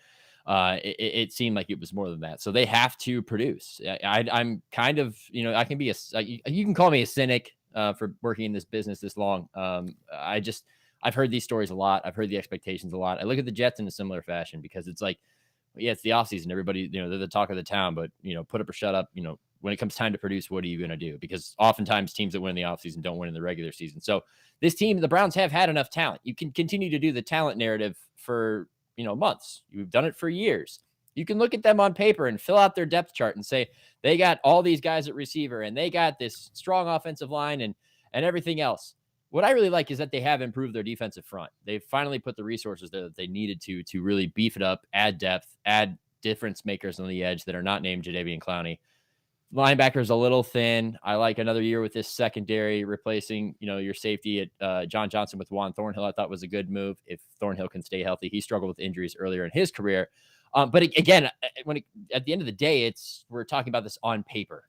it seemed like it was more than that. So they have to produce. I'm kind of, I can be you can call me a cynic for working in this business this long. I've heard these stories a lot. I've heard the expectations a lot. I look at the Jets in a similar fashion because it's like, yeah, it's the offseason. Everybody, they're the talk of the town, but, put up or shut up. When it comes time to produce, what are you going to do? Because oftentimes teams that win in the offseason don't win in the regular season. So this team, the Browns, have had enough talent. You can continue to do the talent narrative for, months. You've done it for years. You can look at them on paper and fill out their depth chart and say, they got all these guys at receiver and they got this strong offensive line and everything else. What I really like is that they have improved their defensive front. They've finally put the resources there that they needed to really beef it up, add depth, add difference makers on the edge that are not named Jadeveon Clowney. Linebackers a little thin. I like another year with this secondary replacing, your safety at John Johnson with Juan Thornhill. I thought was a good move if Thornhill can stay healthy. He struggled with injuries earlier in his career. But again, at the end of the day, we're talking about this on paper.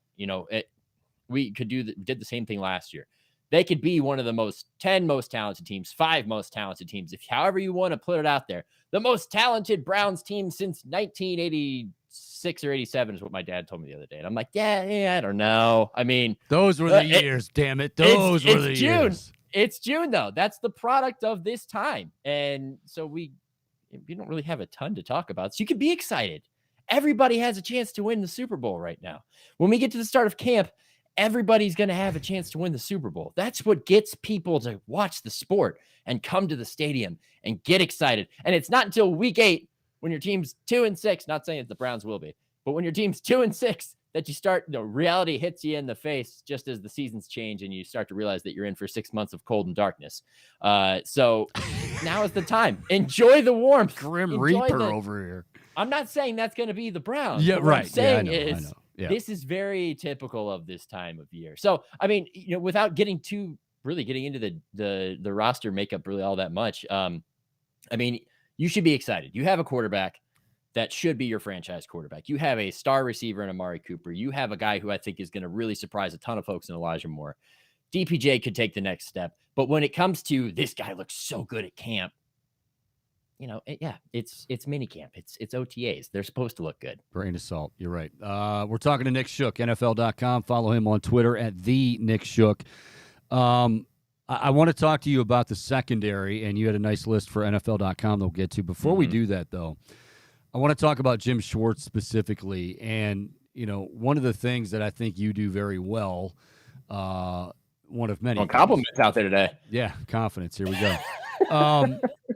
We could did the same thing last year. They could be one of the 10 most talented teams, 5 most talented teams, if however you want to put it out there. The most talented Browns team since 1986 or 87 is what my dad told me the other day. And I'm like, yeah, I don't know. I mean, those were the years, damn it. Those were the years. It's June, though. That's the product of this time. And so we don't really have a ton to talk about. So you can be excited. Everybody has a chance to win the Super Bowl right now. When we get to the start of camp, everybody's going to have a chance to win the Super Bowl. That's what gets people to watch the sport and come to the stadium and get excited. And it's not until week 8 when your team's 2-6, not saying that the Browns will be, but when your team's 2-6 that you start, reality hits you in the face just as the seasons change and you start to realize that you're in for 6 months of cold and darkness. So now is the time. Enjoy the warmth. Grim Reaper over here. I'm not saying that's going to be the Browns. Yeah, right. What I'm saying I know. Yeah. This is very typical of this time of year. So, I mean, without getting into the roster makeup really all that much, I mean, you should be excited. You have a quarterback that should be your franchise quarterback. You have a star receiver in Amari Cooper. You have a guy who I think is going to really surprise a ton of folks in Elijah Moore. DPJ could take the next step. But when it comes to this guy looks so good at camp, it's mini camp. It's OTAs. They're supposed to look good. Grain of salt. You're right. We're talking to Nick Shook, NFL.com. Follow him on Twitter at the Nick Shook. I want to talk to you about the secondary, and you had a nice list for NFL.com that we'll get to. Before we do that, though, I want to talk about Jim Schwartz specifically. And, one of the things that I think you do very well one of many. Well, compliments out there today. Yeah, confidence. Here we go.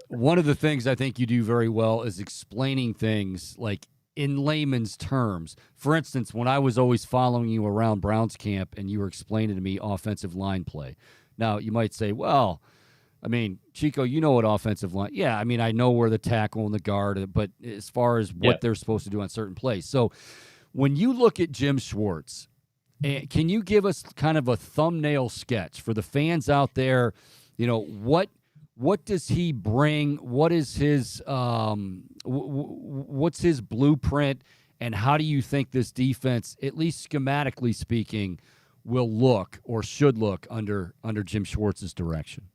One of the things I think you do very well is explaining things like in layman's terms. For instance, when I was always following you around Browns camp and you were explaining to me offensive line play. Now, you might say, well, I mean, Chico, you know what offensive line. Yeah, I mean, I know where the tackle and the guard, but as far as what they're supposed to do on certain plays. So when you look at Jim Schwartz, can you give us kind of a thumbnail sketch for the fans out there? You know, what does he bring? What is his what's his blueprint, and how do you think this defense, at least schematically speaking, will look or should look under Jim Schwartz's direction?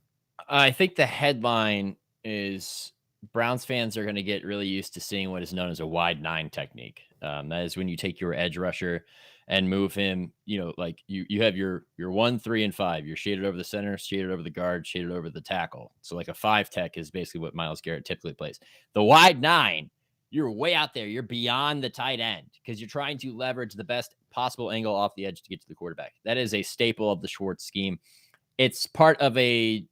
I think the headline is Browns fans are going to get really used to seeing what is known as a wide 9 technique. That is when you take your edge rusher and move him, like you have your 1, 3, and 5. You're shaded over the center, shaded over the guard, shaded over the tackle. So like a 5 tech is basically what Myles Garrett typically plays. The wide 9, you're way out there. You're beyond the tight end because you're trying to leverage the best possible angle off the edge to get to the quarterback. That is a staple of the Schwartz scheme. It's part of a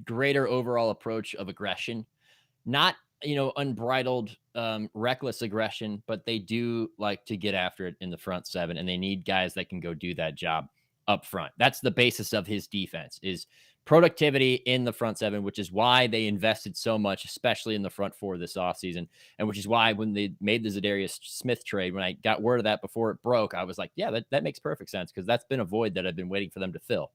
greater overall approach of aggression, not unbridled, reckless aggression, but they do like to get after it in the front 7, and they need guys that can go do that job up front. That's the basis of his defense, is productivity in the front 7, which is why they invested so much, especially in the front 4 this offseason, and which is why when they made the Zadarius Smith trade, when I got word of that before it broke, I was like, yeah, that makes perfect sense, because that's been a void that I've been waiting for them to fill.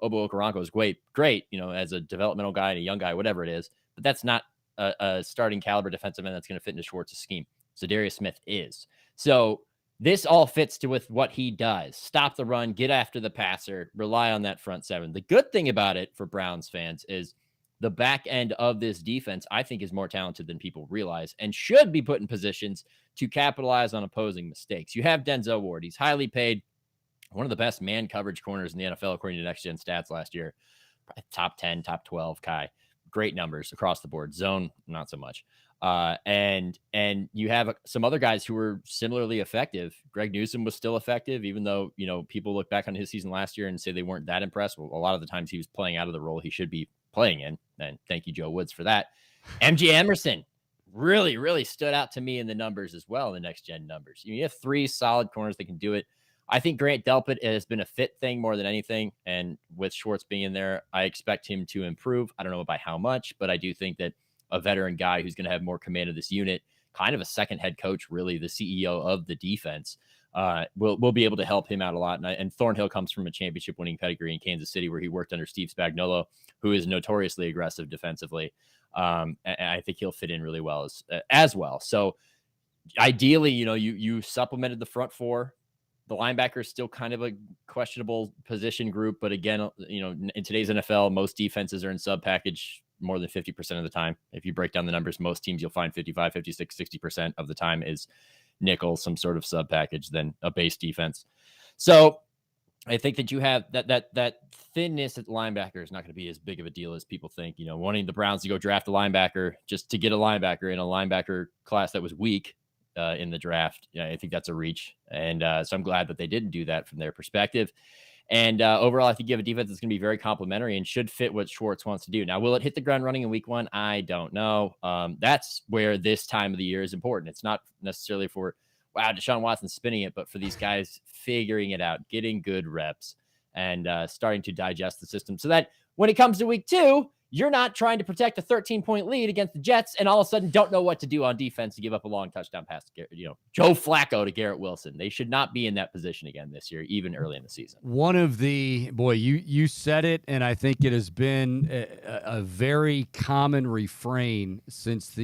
Obo Okoronkwo is great, as a developmental guy and a young guy, whatever it is, but that's not a starting caliber defensive end that's going to fit into Schwartz's scheme. Zadarius Smith is. So this all fits with what he does. Stop the run, get after the passer, rely on that front 7. The good thing about it for Browns fans is the back end of this defense, I think, is more talented than people realize and should be put in positions to capitalize on opposing mistakes. You have Denzel Ward. He's highly paid, one of the best man coverage corners in the NFL, according to Next Gen Stats last year. Top 10, top 12, Kai. Great numbers across the board. Zone, not so much. And you have some other guys who were similarly effective. Greg Newsome was still effective, even though, people look back on his season last year and say they weren't that impressed. Well, a lot of the times he was playing out of the role he should be playing in. And thank you, Joe Woods, for that. MJ Emerson really, really stood out to me in the numbers as well, in the Next Gen numbers. You have 3 solid corners that can do it. I think Grant Delpit has been a fit thing more than anything. And with Schwartz being in there, I expect him to improve. I don't know by how much, but I do think that a veteran guy who's going to have more command of this unit, kind of a second head coach, really the CEO of the defense, will be able to help him out a lot. And Thornhill comes from a championship winning pedigree in Kansas City, where he worked under Steve Spagnuolo, who is notoriously aggressive defensively. And I think he'll fit in really well as well. So ideally, you supplemented the front 4. The linebacker is still kind of a questionable position group, but again, in today's NFL, most defenses are in sub package more than 50% of the time. If you break down the numbers, most teams, you'll find 55, 56, 60% of the time is nickel, some sort of sub package, than a base defense. So I think that you have that thinness at linebacker is not going to be as big of a deal as people think. Wanting the Browns to go draft a linebacker just to get a linebacker in a linebacker class that was weak in the draft, I think that's a reach. And so I'm glad that they didn't do that from their perspective. And overall, I think you have a defense that's going to be very complimentary and should fit what Schwartz wants to do. Now, will it hit the ground running in week 1? I don't know. That's where this time of the year is important. It's not necessarily for, wow, Deshaun Watson's spinning it, but for these guys figuring it out, getting good reps, and starting to digest the system so that when it comes to week 2, you're not trying to protect a 13-point lead against the Jets and all of a sudden don't know what to do on defense to give up a long touchdown pass to Joe Flacco to Garrett Wilson. They should not be in that position again this year, even early in the season. One of the, you said it, and I think it has been a very common refrain since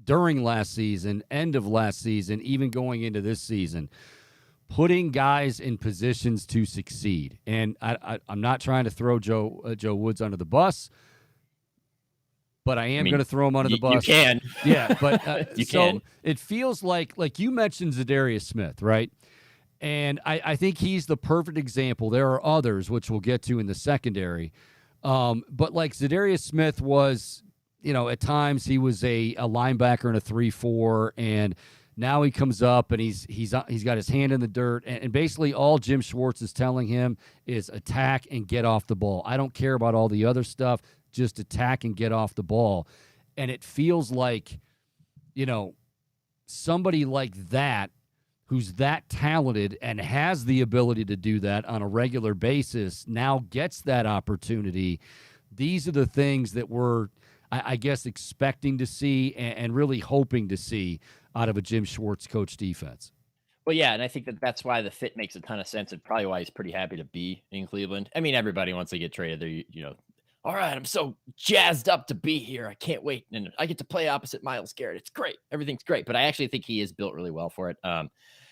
during last season, end of last season, even going into this season, putting guys in positions to succeed. And I'm not trying to throw Joe Woods under the bus, but I am going to throw him under the bus. You can. Yeah, but you so can. It feels like you mentioned Zadarius Smith, right? And I think he's the perfect example. There are others, which we'll get to in the secondary. But like Zadarius Smith was, at times he was a linebacker in a 3-4, and Now he comes up and he's got his hand in the dirt, and basically all Jim Schwartz is telling him is attack and get off the ball. I don't care about all the other stuff, just attack and get off the ball. And it feels like, somebody like that who's that talented and has the ability to do that on a regular basis now gets that opportunity. These are the things that we're, I guess, expecting to see and really hoping to see out of a Jim Schwartz coach defense. Well, yeah, and I think that's why the fit makes a ton of sense, and probably why he's pretty happy to be in Cleveland. I mean, everybody wants to get traded there, all right, I'm so jazzed up to be here. I can't wait. And I get to play opposite Myles Garrett. It's great. Everything's great. But I actually think he is built really well for it.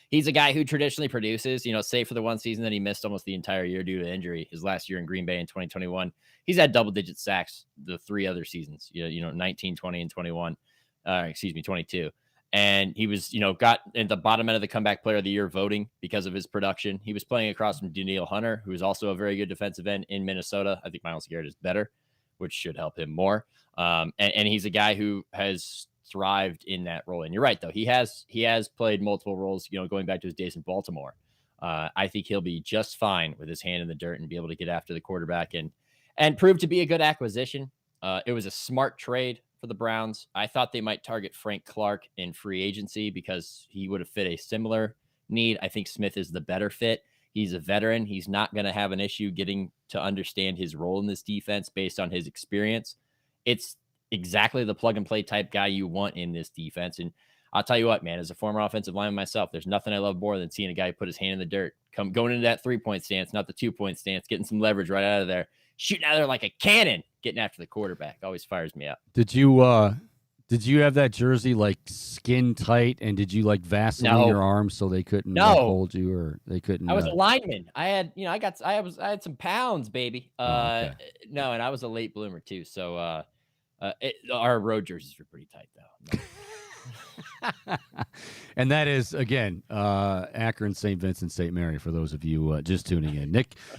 He's a guy who traditionally produces, save for the one season that he missed almost the entire year due to injury. His last year in Green Bay in 2021, he's had double-digit sacks the 3 other seasons, 19, 20, and 21. 22. And he was, got in the bottom end of the comeback player of the year voting because of his production. He was playing across from Danielle Hunter, who is also a very good defensive end in Minnesota. I think Myles Garrett is better, which should help him more. And he's a guy who has thrived in that role. And you're right, though. He has played multiple roles, going back to his days in Baltimore. I think he'll be just fine with his hand in the dirt and be able to get after the quarterback and prove to be a good acquisition. It was a smart trade for the Browns. I thought they might target Frank Clark in free agency because he would have fit a similar need. I think Smith is the better fit. He's a veteran. He's not going to have an issue getting to understand his role in this defense based on his experience. It's exactly the plug and play type guy you want in this defense. And I'll tell you what, man, as a former offensive lineman myself, there's nothing I love more than seeing a guy put his hand in the dirt, going into that 3-point stance, not the 2-point stance, getting some leverage right out of there, shooting out of there like a cannon, getting after the quarterback. Always fires me up. Did you have that jersey like skin tight, and did you like Vaseline your arms so they couldn't hold you, or they couldn't? I was a lineman. I had, I had some pounds, baby. Okay. No, and I was a late bloomer too. So our road jerseys were pretty tight though. And that is, again, Akron, St. Vincent, St. Mary, for those of you just tuning in.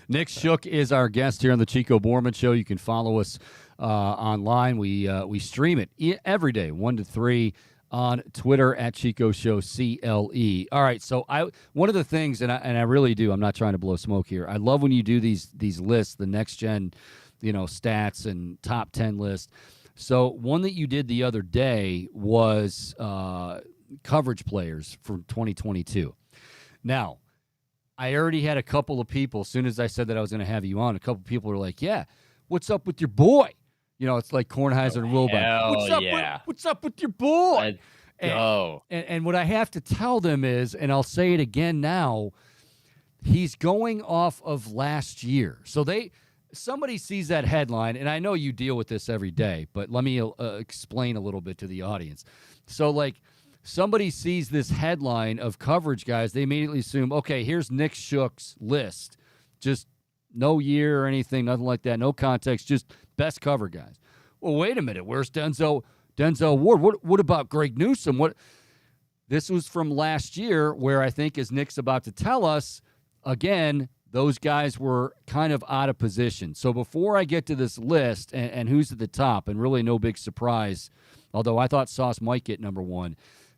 Nick Shook is our guest here on the Chico Bormann Show. You can follow us online. We stream it every day, 1 to 3, on Twitter at Chico Show CLE. All right, so one of the things, and I really do, I'm not trying to blow smoke here, I love when you do these lists, the next gen, stats and top 10 lists. So one that you did the other day was coverage players for 2022. Now, I already had a couple of people, as soon as I said that I was going to have you on, a couple of people were like, yeah, what's up with your boy? It's like Kornheiser and Wilbon. What's up with your boy? And what I have to tell them is, and I'll say it again now, he's going off of last year. So somebody sees that headline, and I know you deal with this every day, but let me explain a little bit to the audience. So, like, somebody sees this headline of coverage guys, they immediately assume, okay, here's Nick Shook's list. Just no year or anything, nothing like that, no context, just best cover guys. Well, wait a minute, where's Denzel Ward? What about Greg Newsome? This was from last year, where I think, as Nick's about to tell us, again, those guys were kind of out of position. So before I get to this list and who's at the top, and really no big surprise, although I thought Sauce might get number 1,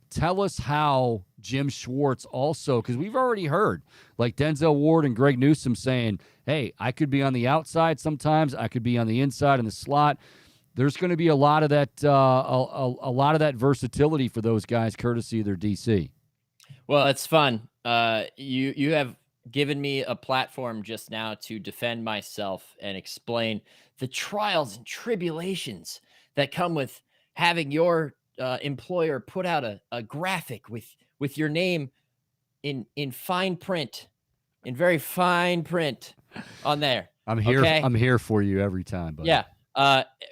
tell us how Jim Schwartz also, because we've already heard, like Denzel Ward and Greg Newsome saying, hey, I could be on the outside sometimes, I could be on the inside in the slot. There's going to be a lot of that versatility for those guys, courtesy of their DC. Well, it's fun. You have given me a platform just now to defend myself and explain the trials and tribulations that come with having your employer put out a graphic with your name in fine print, in very fine print on there. I'm here. Okay? I'm here for you every time. Buddy. Yeah.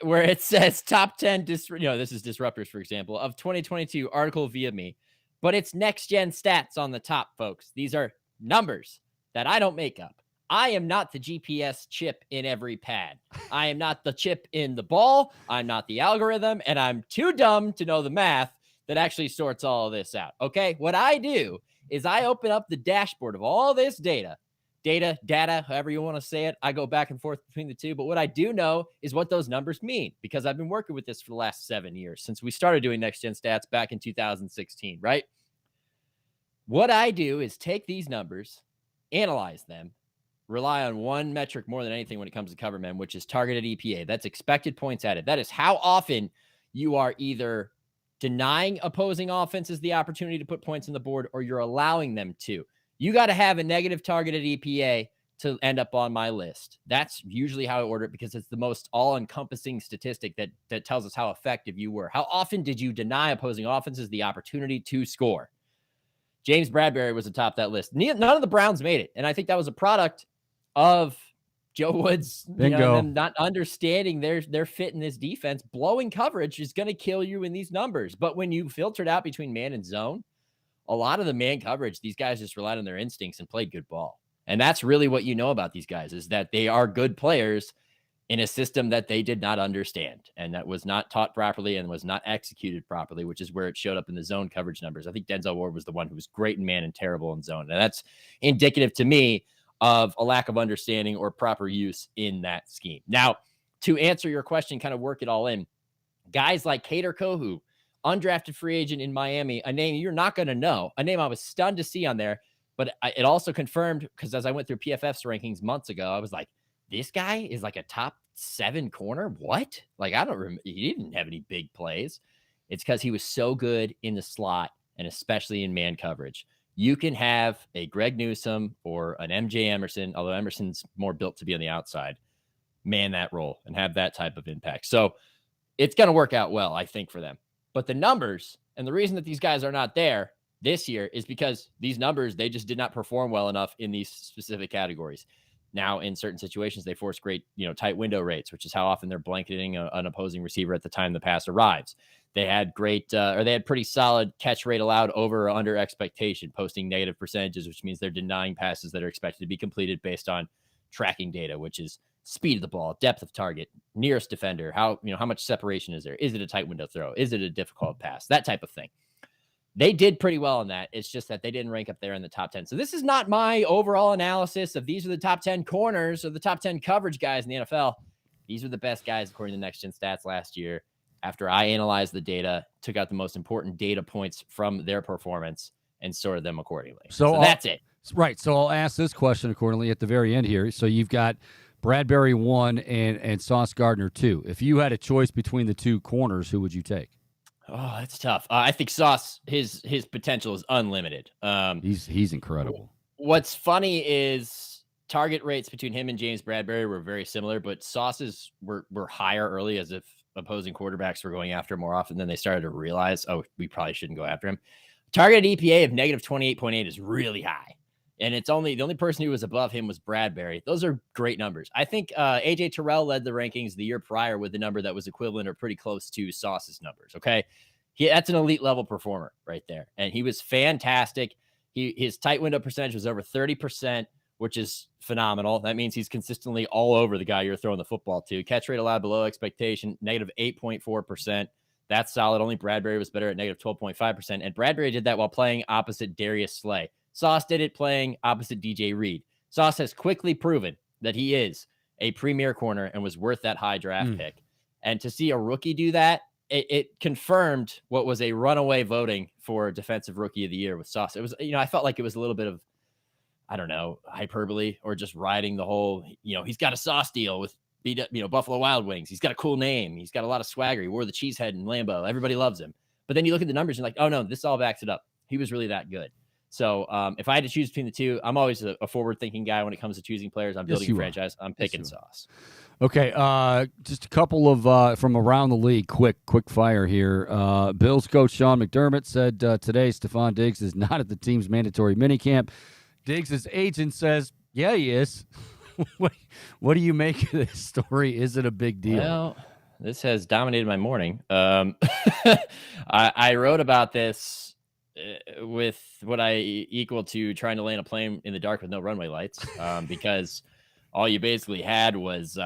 Where it says top 10, this is Disruptors, for example, of 2022 article via me, but it's next gen stats on the top, folks. These are numbers that I don't make up. I am not the GPS chip in every pad. I am not the chip in the ball. I'm not the algorithm, and I'm too dumb to know the math that actually sorts all of this out. Okay. What I do is I open up the dashboard of all this data, however you want to say it. I go back and forth between the two, but what I do know is what those numbers mean, because I've been working with this for the last 7 years, since we started doing next gen stats back in 2016, right? What I do is take these numbers, analyze them, rely on one metric more than anything when it comes to cover men, which is targeted EPA. That's expected points added. That is how often you are either denying opposing offenses the opportunity to put points on the board or you're allowing them to. You got to have a negative targeted EPA to end up on my list. That's usually how I order it because it's the most all-encompassing statistic that tells us how effective you were. How often did you deny opposing offenses the opportunity to score? James Bradbury was atop that list. None of the Browns made it. And I think that was a product of Joe Woods, them not understanding their fit in this defense. Blowing coverage is going to kill you in these numbers. But when you filtered out between man and zone, a lot of the man coverage, these guys just relied on their instincts and played good ball. And that's really what you know about these guys is that they are good players in a system that they did not understand and that was not taught properly and was not executed properly, which is where it showed up in the zone coverage numbers. I think Denzel Ward was the one who was great in man and terrible in zone. And that's indicative to me of a lack of understanding or proper use in that scheme. Now, to answer your question, kind of work it all in, guys like Kader Kohu, undrafted free agent in Miami, a name you're not going to know, a name I was stunned to see on there, but it also confirmed because as I went through PFF's rankings months ago, I was like, this guy is like a top 7 corner. What? Like, I don't remember. He didn't have any big plays. It's because he was so good in the slot and especially in man coverage. You can have a Greg Newsome or an MJ Emerson, although Emerson's more built to be on the outside, man that role and have that type of impact. So it's going to work out well, I think, for them. But the numbers and the reason that these guys are not there this year is because these numbers, they just did not perform well enough in these specific categories. Now, in certain situations, they force great, tight window rates, which is how often they're blanketing an opposing receiver at the time the pass arrives. They had they had pretty solid catch rate allowed over or under expectation, posting negative percentages, which means they're denying passes that are expected to be completed based on tracking data, which is speed of the ball, depth of target, nearest defender, how much separation is there? Is it a tight window throw? Is it a difficult pass? That type of thing. They did pretty well in that. It's just that they didn't rank up there in the top 10. So this is not my overall analysis of these are the top 10 corners or the top 10 coverage guys in the NFL. These are the best guys according to Next Gen Stats last year. After I analyzed the data, took out the most important data points from their performance and sorted them accordingly. So that's it. Right. So I'll ask this question accordingly at the very end here. So you've got Bradbury 1 and Sauce Gardner 2. If you had a choice between the two corners, who would you take? Oh, that's tough. I think Sauce, his potential is unlimited. He's incredible. What's funny is target rates between him and James Bradbury were very similar, but Sauce's were higher early as if opposing quarterbacks were going after him more often than they started to realize, we probably shouldn't go after him. Targeted EPA of negative 28.8 is really high. And it's the only person who was above him was Bradbury. Those are great numbers. I think AJ Terrell led the rankings the year prior with the number that was equivalent or pretty close to Sauce's numbers. Okay. That's an elite level performer right there. And he was fantastic. His tight window percentage was over 30%, which is phenomenal. That means he's consistently all over the guy you're throwing the football to. Catch rate allowed below expectation, negative 8.4%. That's solid. Only Bradbury was better at negative 12.5%. And Bradbury did that while playing opposite Darius Slay. Sauce did it playing opposite DJ Reed. Sauce has quickly proven that he is a premier corner and was worth that high draft pick. And to see a rookie do that, it confirmed what was a runaway voting for Defensive Rookie of the Year with Sauce. It was, I felt like it was a little bit of, I don't know, hyperbole or just riding the whole, he's got a Sauce deal with Buffalo Wild Wings. He's got a cool name. He's got a lot of swagger. He wore the cheesehead in Lambeau. Everybody loves him. But then you look at the numbers and like, oh no, this all backs it up. He was really that good. So if I had to choose between the two, I'm always a forward-thinking guy when it comes to choosing players. I'm building a franchise. I'm picking Sauce. Okay, just a couple of from around the league, quick fire here. Bills coach Sean McDermott said today Stephon Diggs is not at the team's mandatory minicamp. Diggs' agent says, yeah, he is. What do you make of this story? Is it a big deal? Well, this has dominated my morning. I wrote about this with what I equal to trying to land a plane in the dark with no runway lights, because all you basically had was,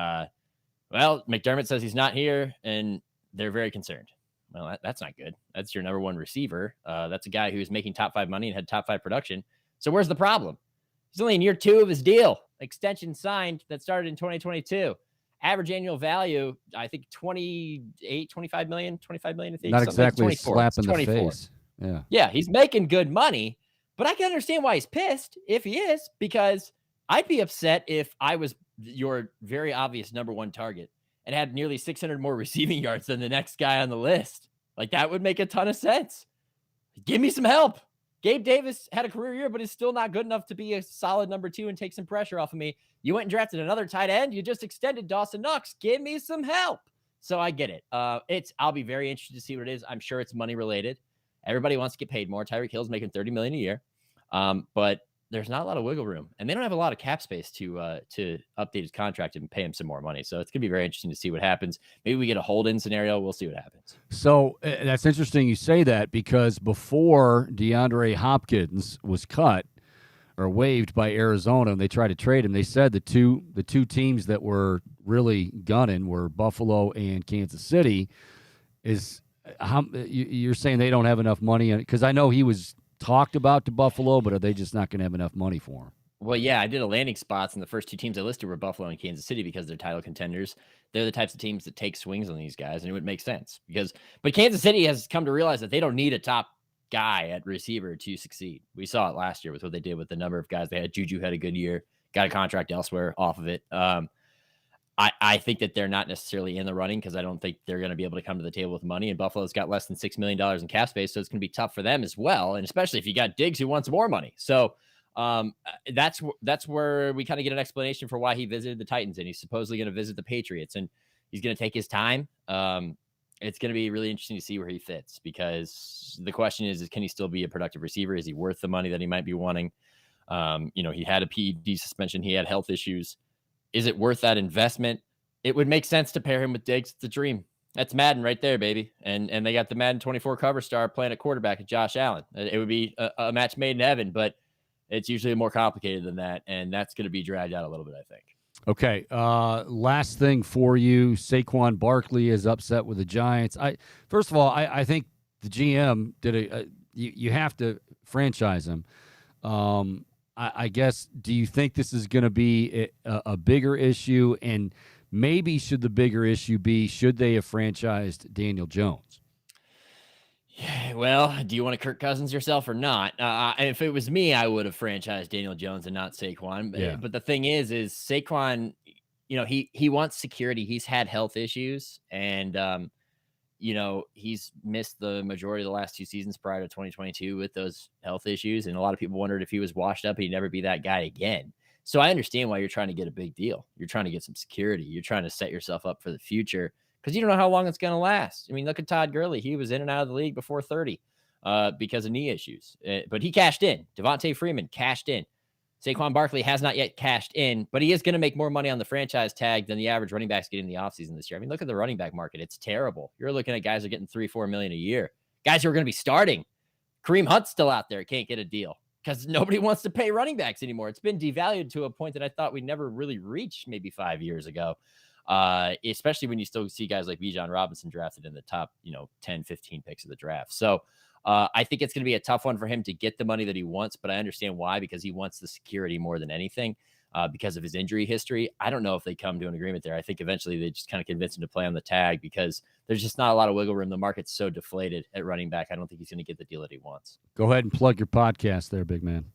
McDermott says he's not here, and they're very concerned. Well, that's not good. That's your number one receiver. That's a guy who's making top 5 money and had top 5 production. So where's the problem? He's only in year 2 of his deal. Extension signed that started in 2022. Average annual value, I think 25 million, I think. Not exactly a slap in the 24. face. Yeah. Yeah, he's making good money, But I can understand why he's pissed if he is, because I'd be upset if I was your very obvious number one target and had nearly 600 more receiving yards than the next guy on the list. Like, that would make a ton of sense. Give me some help. Gabe Davis had a career year, but is still not good enough to be a solid number 2 and take some pressure off of me. You went and drafted another tight end. You just extended Dawson Knox. Give me some help. So I get it. I'll be very interested to see what it is. I'm sure it's money related. Everybody wants to get paid more. Tyreek Hill's making $30 million a year. But there's not a lot of wiggle room, and they don't have a lot of cap space to update his contract and pay him some more money. So it's going to be very interesting to see what happens. Maybe we get a hold-in scenario. We'll see what happens. So that's interesting you say that, because before DeAndre Hopkins was cut or waived by Arizona and they tried to trade him, they said the two teams that were really gunning were Buffalo and Kansas City. You're saying they don't have enough money? Because I know he was talked about to Buffalo, but are they just not going to have enough money for him? Well, yeah, I did a landing spots, and the first 2 teams I listed were Buffalo and Kansas City because they're title contenders. They're the types of teams that take swings on these guys, and it would make sense but Kansas City has come to realize that they don't need a top guy at receiver to succeed. We saw it last year with what they did with the number of guys they had. Juju had a good year, got a contract elsewhere off of it. I think that they're not necessarily in the running because I don't think they're going to be able to come to the table with money. And Buffalo's got less than $6 million in cap space, so it's going to be tough for them as well. And especially if you got Diggs who wants more money. So that's where we kind of get an explanation for why he visited the Titans, and he's supposedly going to visit the Patriots, and he's going to take his time. It's going to be really interesting to see where he fits, because the question is can he still be a productive receiver? Is he worth the money that he might be wanting? He had a PED suspension. He had health issues. Is it worth that investment? It would make sense to pair him with Diggs. It's a dream. That's Madden right there, baby. And they got the Madden 24 cover star playing at quarterback at Josh Allen. It would be a match made in heaven, but it's usually more complicated than that, and that's going to be dragged out a little bit, I think. Okay, last thing for you. Saquon Barkley is upset with the Giants. First of all, I think the GM did you have to franchise him. I guess, do you think this is going to be a bigger issue? And maybe should the bigger issue be, should they have franchised Daniel Jones? Yeah, well, do you want to Kirk Cousins yourself or not? If it was me, I would have franchised Daniel Jones and not Saquon. Yeah. But the thing is Saquon, he wants security. He's had health issues, and he's missed the majority of the last 2 seasons prior to 2022 with those health issues. And a lot of people wondered if he was washed up, he'd never be that guy again. So I understand why you're trying to get a big deal. You're trying to get some security. You're trying to set yourself up for the future because you don't know how long it's going to last. I mean, look at Todd Gurley. He was in and out of the league before 30 because of knee issues, but he cashed in. Devontae Freeman cashed in. Saquon Barkley has not yet cashed in, but he is going to make more money on the franchise tag than the average running backs getting in the offseason this year. I mean, look at the running back market. It's terrible. You're looking at guys who are getting $3-4 million a year. Guys who are going to be starting. Kareem Hunt's still out there. Can't get a deal because nobody wants to pay running backs anymore. It's been devalued to a point that I thought we'd never really reach maybe 5 years ago, especially when you still see guys like Bijan Robinson drafted in the top 10, 15 picks of the draft. So I think it's going to be a tough one for him to get the money that he wants, but I understand why, because he wants the security more than anything because of his injury history. I don't know if they come to an agreement there. I think eventually they just kind of convince him to play on the tag because there's just not a lot of wiggle room. The market's so deflated at running back. I don't think he's going to get the deal that he wants. Go ahead and plug your podcast there, big man.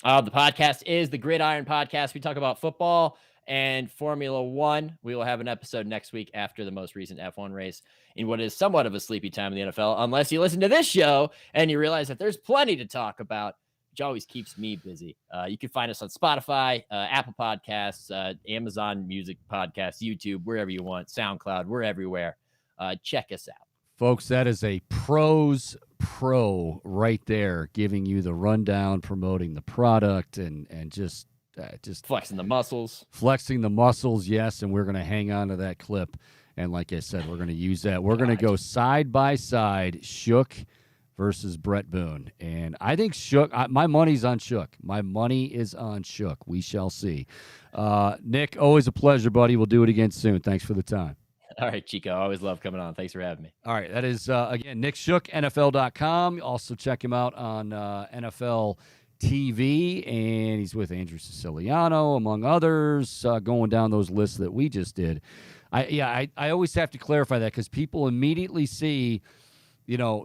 The podcast is the Gridiron Podcast. We talk about football and Formula One. We will have an episode next week after the most recent F1 race in what is somewhat of a sleepy time in the NFL, unless you listen to this show and you realize that there's plenty to talk about, which always keeps me busy. You can find us on Spotify, Apple Podcasts, Amazon Music Podcasts, YouTube, wherever you want, SoundCloud, we're everywhere. Check us out. Folks, that is a pro's pro right there, giving you the rundown, promoting the product, and just flexing the muscles. Flexing the muscles, yes, and we're going to hang on to that clip. And like I said, we're going to use that. We're going to go side by side, Shook versus Brett Boone. And I think Shook, my money's on Shook. My money is on Shook. We shall see. Nick, always a pleasure, buddy. We'll do it again soon. Thanks for the time. All right, Chico. I always love coming on. Thanks for having me. All right. That is, again, Nick Shook, NFL.com. Also check him out on NFL TV, and he's with Andrew Siciliano, among others, going down those lists that we just did. I always have to clarify that because people immediately see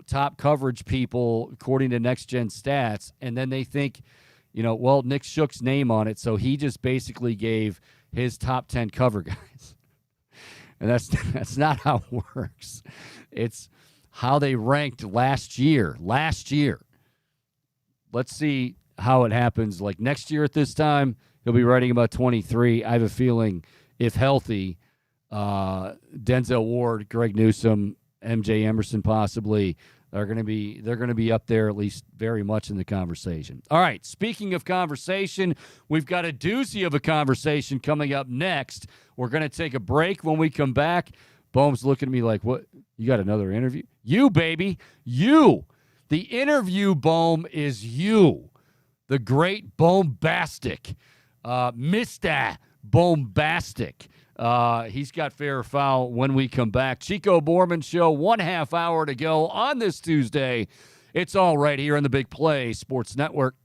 top coverage people according to Next Gen Stats, and then they think, well, Nick Shook's name on it, so he just basically gave his top 10 cover guys. And that's not how it works. It's how they ranked last year. Let's see how it happens. Like next year at this time, he'll be writing about 23. I have a feeling, if healthy, Denzel Ward, Greg Newsome, MJ Emerson possibly, they're going to be up there at least very much in the conversation. All right, speaking of conversation, we've got a doozy of a conversation coming up next. We're going to take a break. When we come back, Bohm's looking at me like, what? You got another interview? You, baby. You. The interview, Bohm, is you. The great Bombastic. Mr. Bombastic. He's got fair or foul when we come back. Chico Bormann Show, 1/2 hour to go on this Tuesday. It's all right here on the Big Play Sports Network.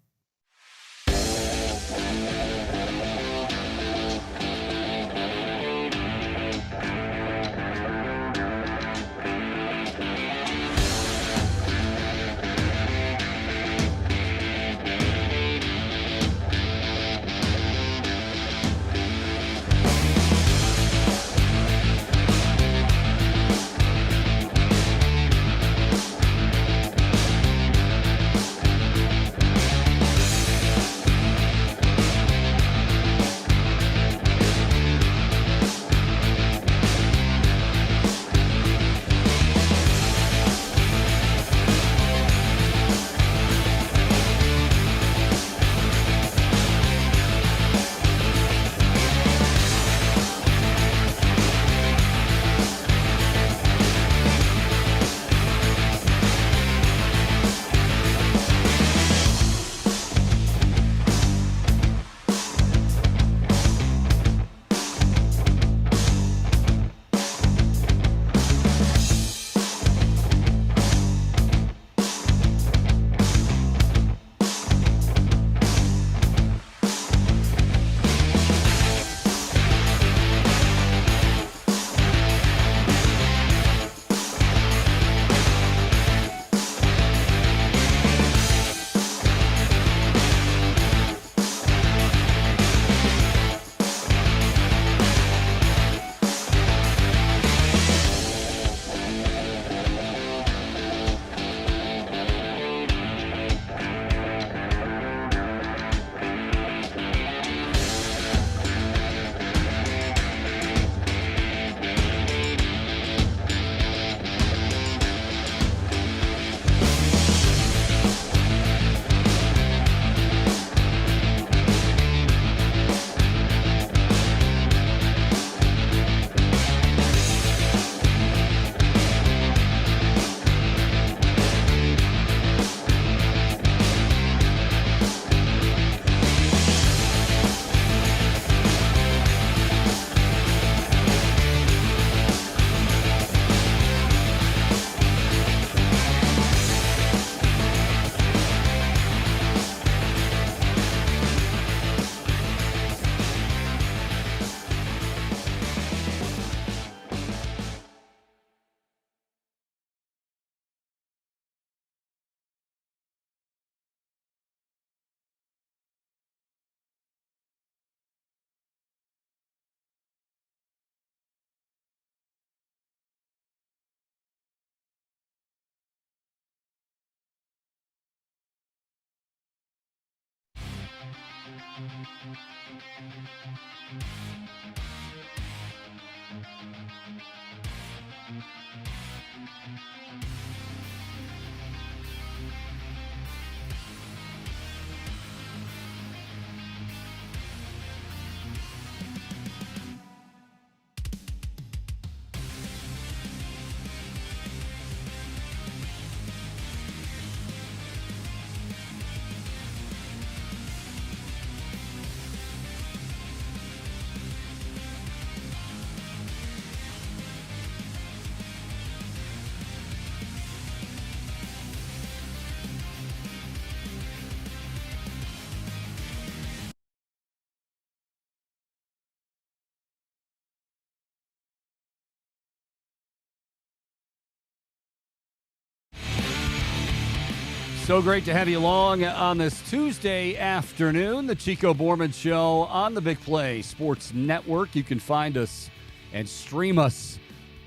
So great to have you along on this Tuesday afternoon. The Chico Bormann Show on the Big Play Sports Network. You can find us and stream us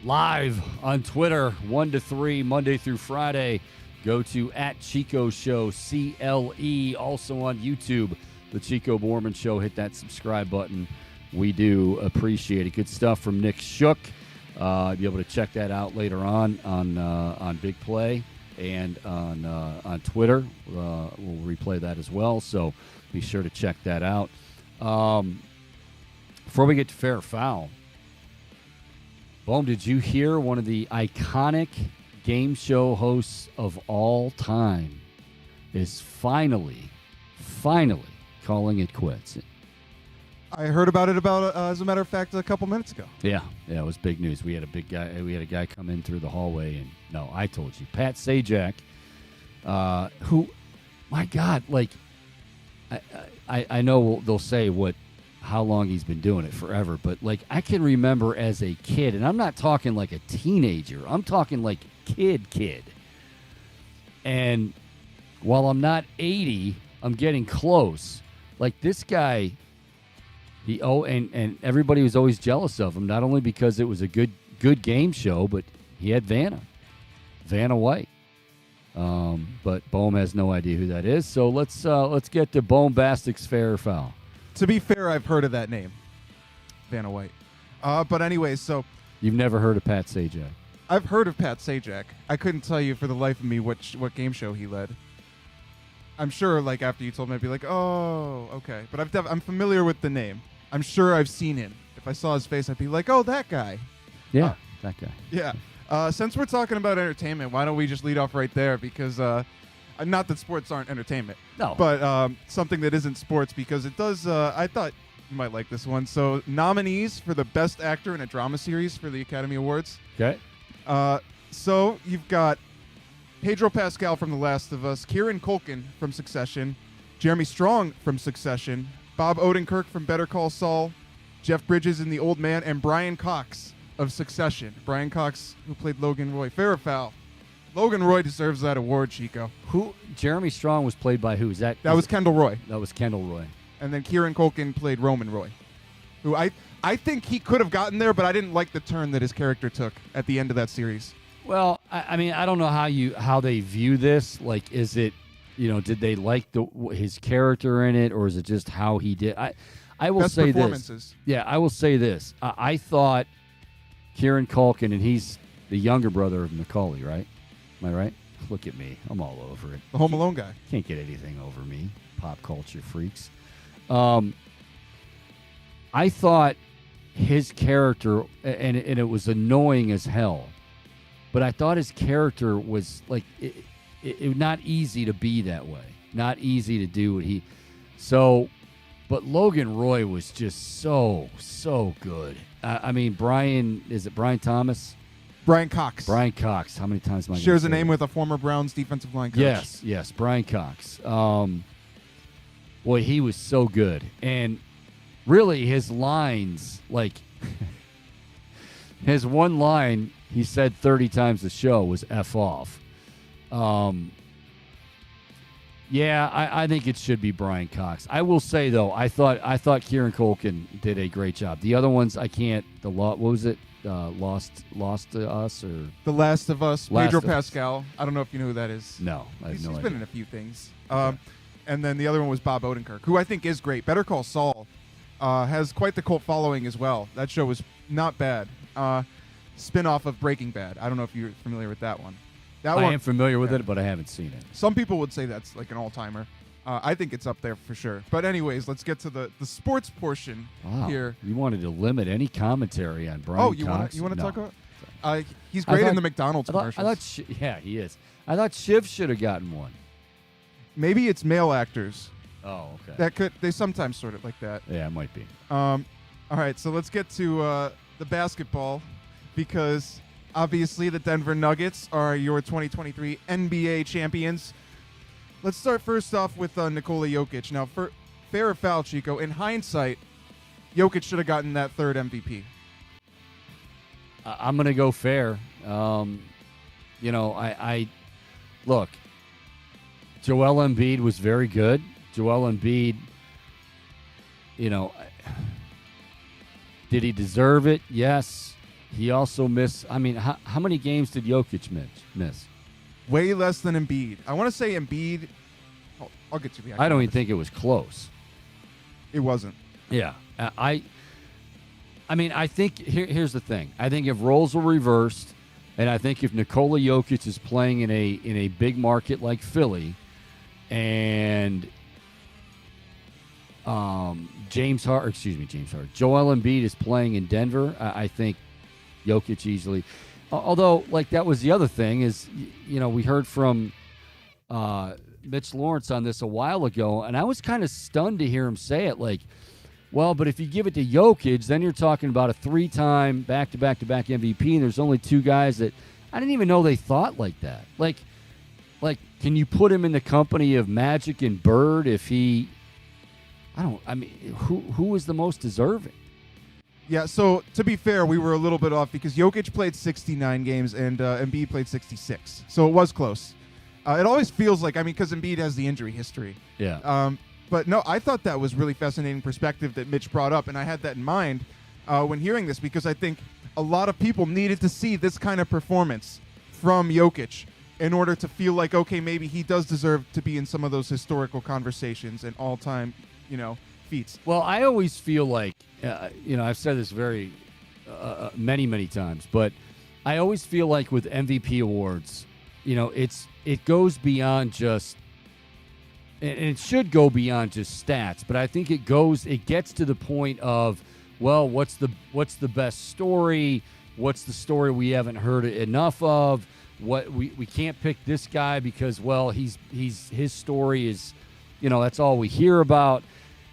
live on Twitter 1 to 3, Monday through Friday. Go to @Chico Show, CLE. Also on YouTube, the Chico Bormann Show. Hit that subscribe button. We do appreciate it. Good stuff from Nick Shook. You'll be able to check that out later on Big Play. And on Twitter, we'll replay that as well. So be sure to check that out. Before we get to fair or foul, Bohm, did you hear one of the iconic game show hosts of all time is finally calling it quits? I heard about it as a matter of fact, a couple minutes ago. Yeah, it was big news. We had a guy come in through the hallway, and no, I told you, Pat Sajak, who, my God, like, I know they'll say how long he's been doing it, forever, but like I can remember as a kid, and I'm not talking like a teenager, I'm talking like kid. And while I'm not 80, I'm getting close. Like this guy. And everybody was always jealous of him, not only because it was a good game show, but he had Vanna White. But Bohm has no idea who that is. So let's get to Bohm Bastic's fair or foul. To be fair, I've heard of that name, Vanna White. But anyways, so you've never heard of Pat Sajak? I've heard of Pat Sajak. I couldn't tell you for the life of me what game show he led. I'm sure, like after you told me, I'd be like, oh, okay. But I'm familiar with the name. I'm sure I've seen him. If I saw his face, I'd be like, oh, that guy. Yeah, that guy. Yeah. Since we're talking about entertainment, why don't we just lead off right there? Because not that sports aren't entertainment. No. But something that isn't sports, because it does, I thought you might like this one. So nominees for the Best Actor in a Drama Series for the Academy Awards. Okay. So you've got Pedro Pascal from The Last of Us, Kieran Culkin from Succession, Jeremy Strong from Succession, Bob Odenkirk from Better Call Saul, Jeff Bridges in The Old Man, and Brian Cox of Succession. Brian Cox, who played Logan Roy. Fair or foul? Logan Roy deserves that award, Chico. Who? Jeremy Strong was played by who? That was Kendall Roy. That was Kendall Roy. And then Kieran Culkin played Roman Roy, who I think he could have gotten there, but I didn't like the turn that his character took at the end of that series. Well, I mean, I don't know how they view this. Like, is it, did they like his character in it, or is it just how he did? I will Best say performances. This. Yeah, I will say this. I thought Kieran Culkin, and he's the younger brother of Macaulay, right? Am I right? Look at me. I'm all over it. The Home Alone guy. Can't get anything over me, pop culture freaks. I thought his character, and it was annoying as hell, but I thought his character was like it not easy to be that way, not easy to do what he. So, but Logan Roy was just so good. I mean, Brian Thomas? Brian Cox. Brian Cox. How many times am I shares a name with a former Browns defensive line coach? Yes, Brian Cox. Boy, he was so good. And really, his lines, like his one line he said 30 times the show was F off. Yeah, I think it should be Brian Cox. I will say though, I thought Kieran Culkin did a great job. The other ones I can't. What was it? Lost to Us or The Last of Us. Last Pedro of Pascal. I don't know if you know who that is. No, I have no idea. He's been in a few things. And then the other one was Bob Odenkirk, who I think is great. Better Call Saul has quite the cult following as well. That show was not bad. Spin-off of Breaking Bad. I don't know if you're familiar with that one. I am familiar with it, but I haven't seen it. Some people would say that's like an all-timer. I think it's up there for sure. But anyways, let's get to the sports portion here. You wanted to limit any commentary on Brian Cox? You want to No. talk about? He's great in the McDonald's commercials. Yeah, he is. I thought Shiv should have gotten one. Maybe it's male actors. Oh, okay. They sometimes sort it like that. Yeah, it might be. All right, so let's get to the basketball, because obviously the Denver Nuggets are your 2023 NBA champions. Let's start first off with Nikola Jokic. Now, for fair or foul, Chico, in hindsight, Jokic should have gotten that third MVP. I'm going to go fair. I look, Joel Embiid was very good. Joel Embiid, did he deserve it? Yes. He also missed. I mean, how many games did Jokic miss? Way less than Embiid. I want to say Embiid. I'll get you the. I don't even think it was close. It wasn't. Yeah. I mean, I think here's the thing. I think if roles were reversed, and I think if Nikola Jokic is playing in a big market like Philly, and Joel Embiid is playing in Denver, I think Jokic easily. Although, like, that was the other thing is, we heard from Mitch Lawrence on this a while ago, and I was kind of stunned to hear him say it, like, well, but if you give it to Jokic, then you're talking about a 3-time back-to-back-to-back MVP, and there's only 2 guys that I didn't even know they thought like that. Like, can you put him in the company of Magic and Bird if he? Who is the most deserving? Yeah, so to be fair, we were a little bit off because Jokic played 69 games and Embiid played 66. So it was close. It always feels like, because Embiid has the injury history. Yeah. But no, I thought that was really fascinating perspective that Mitch brought up, and I had that in mind when hearing this because I think a lot of people needed to see this kind of performance from Jokic in order to feel like, okay, maybe he does deserve to be in some of those historical conversations and all-time, feats. Well, I always feel like, I've said this very many, many times, but I always feel like with MVP awards, it goes beyond just, and it should go beyond just stats, but I think it gets to the point of, well, what's the best story? What's the story we haven't heard enough of? What we can't pick this guy because, well, his story is, that's all we hear about.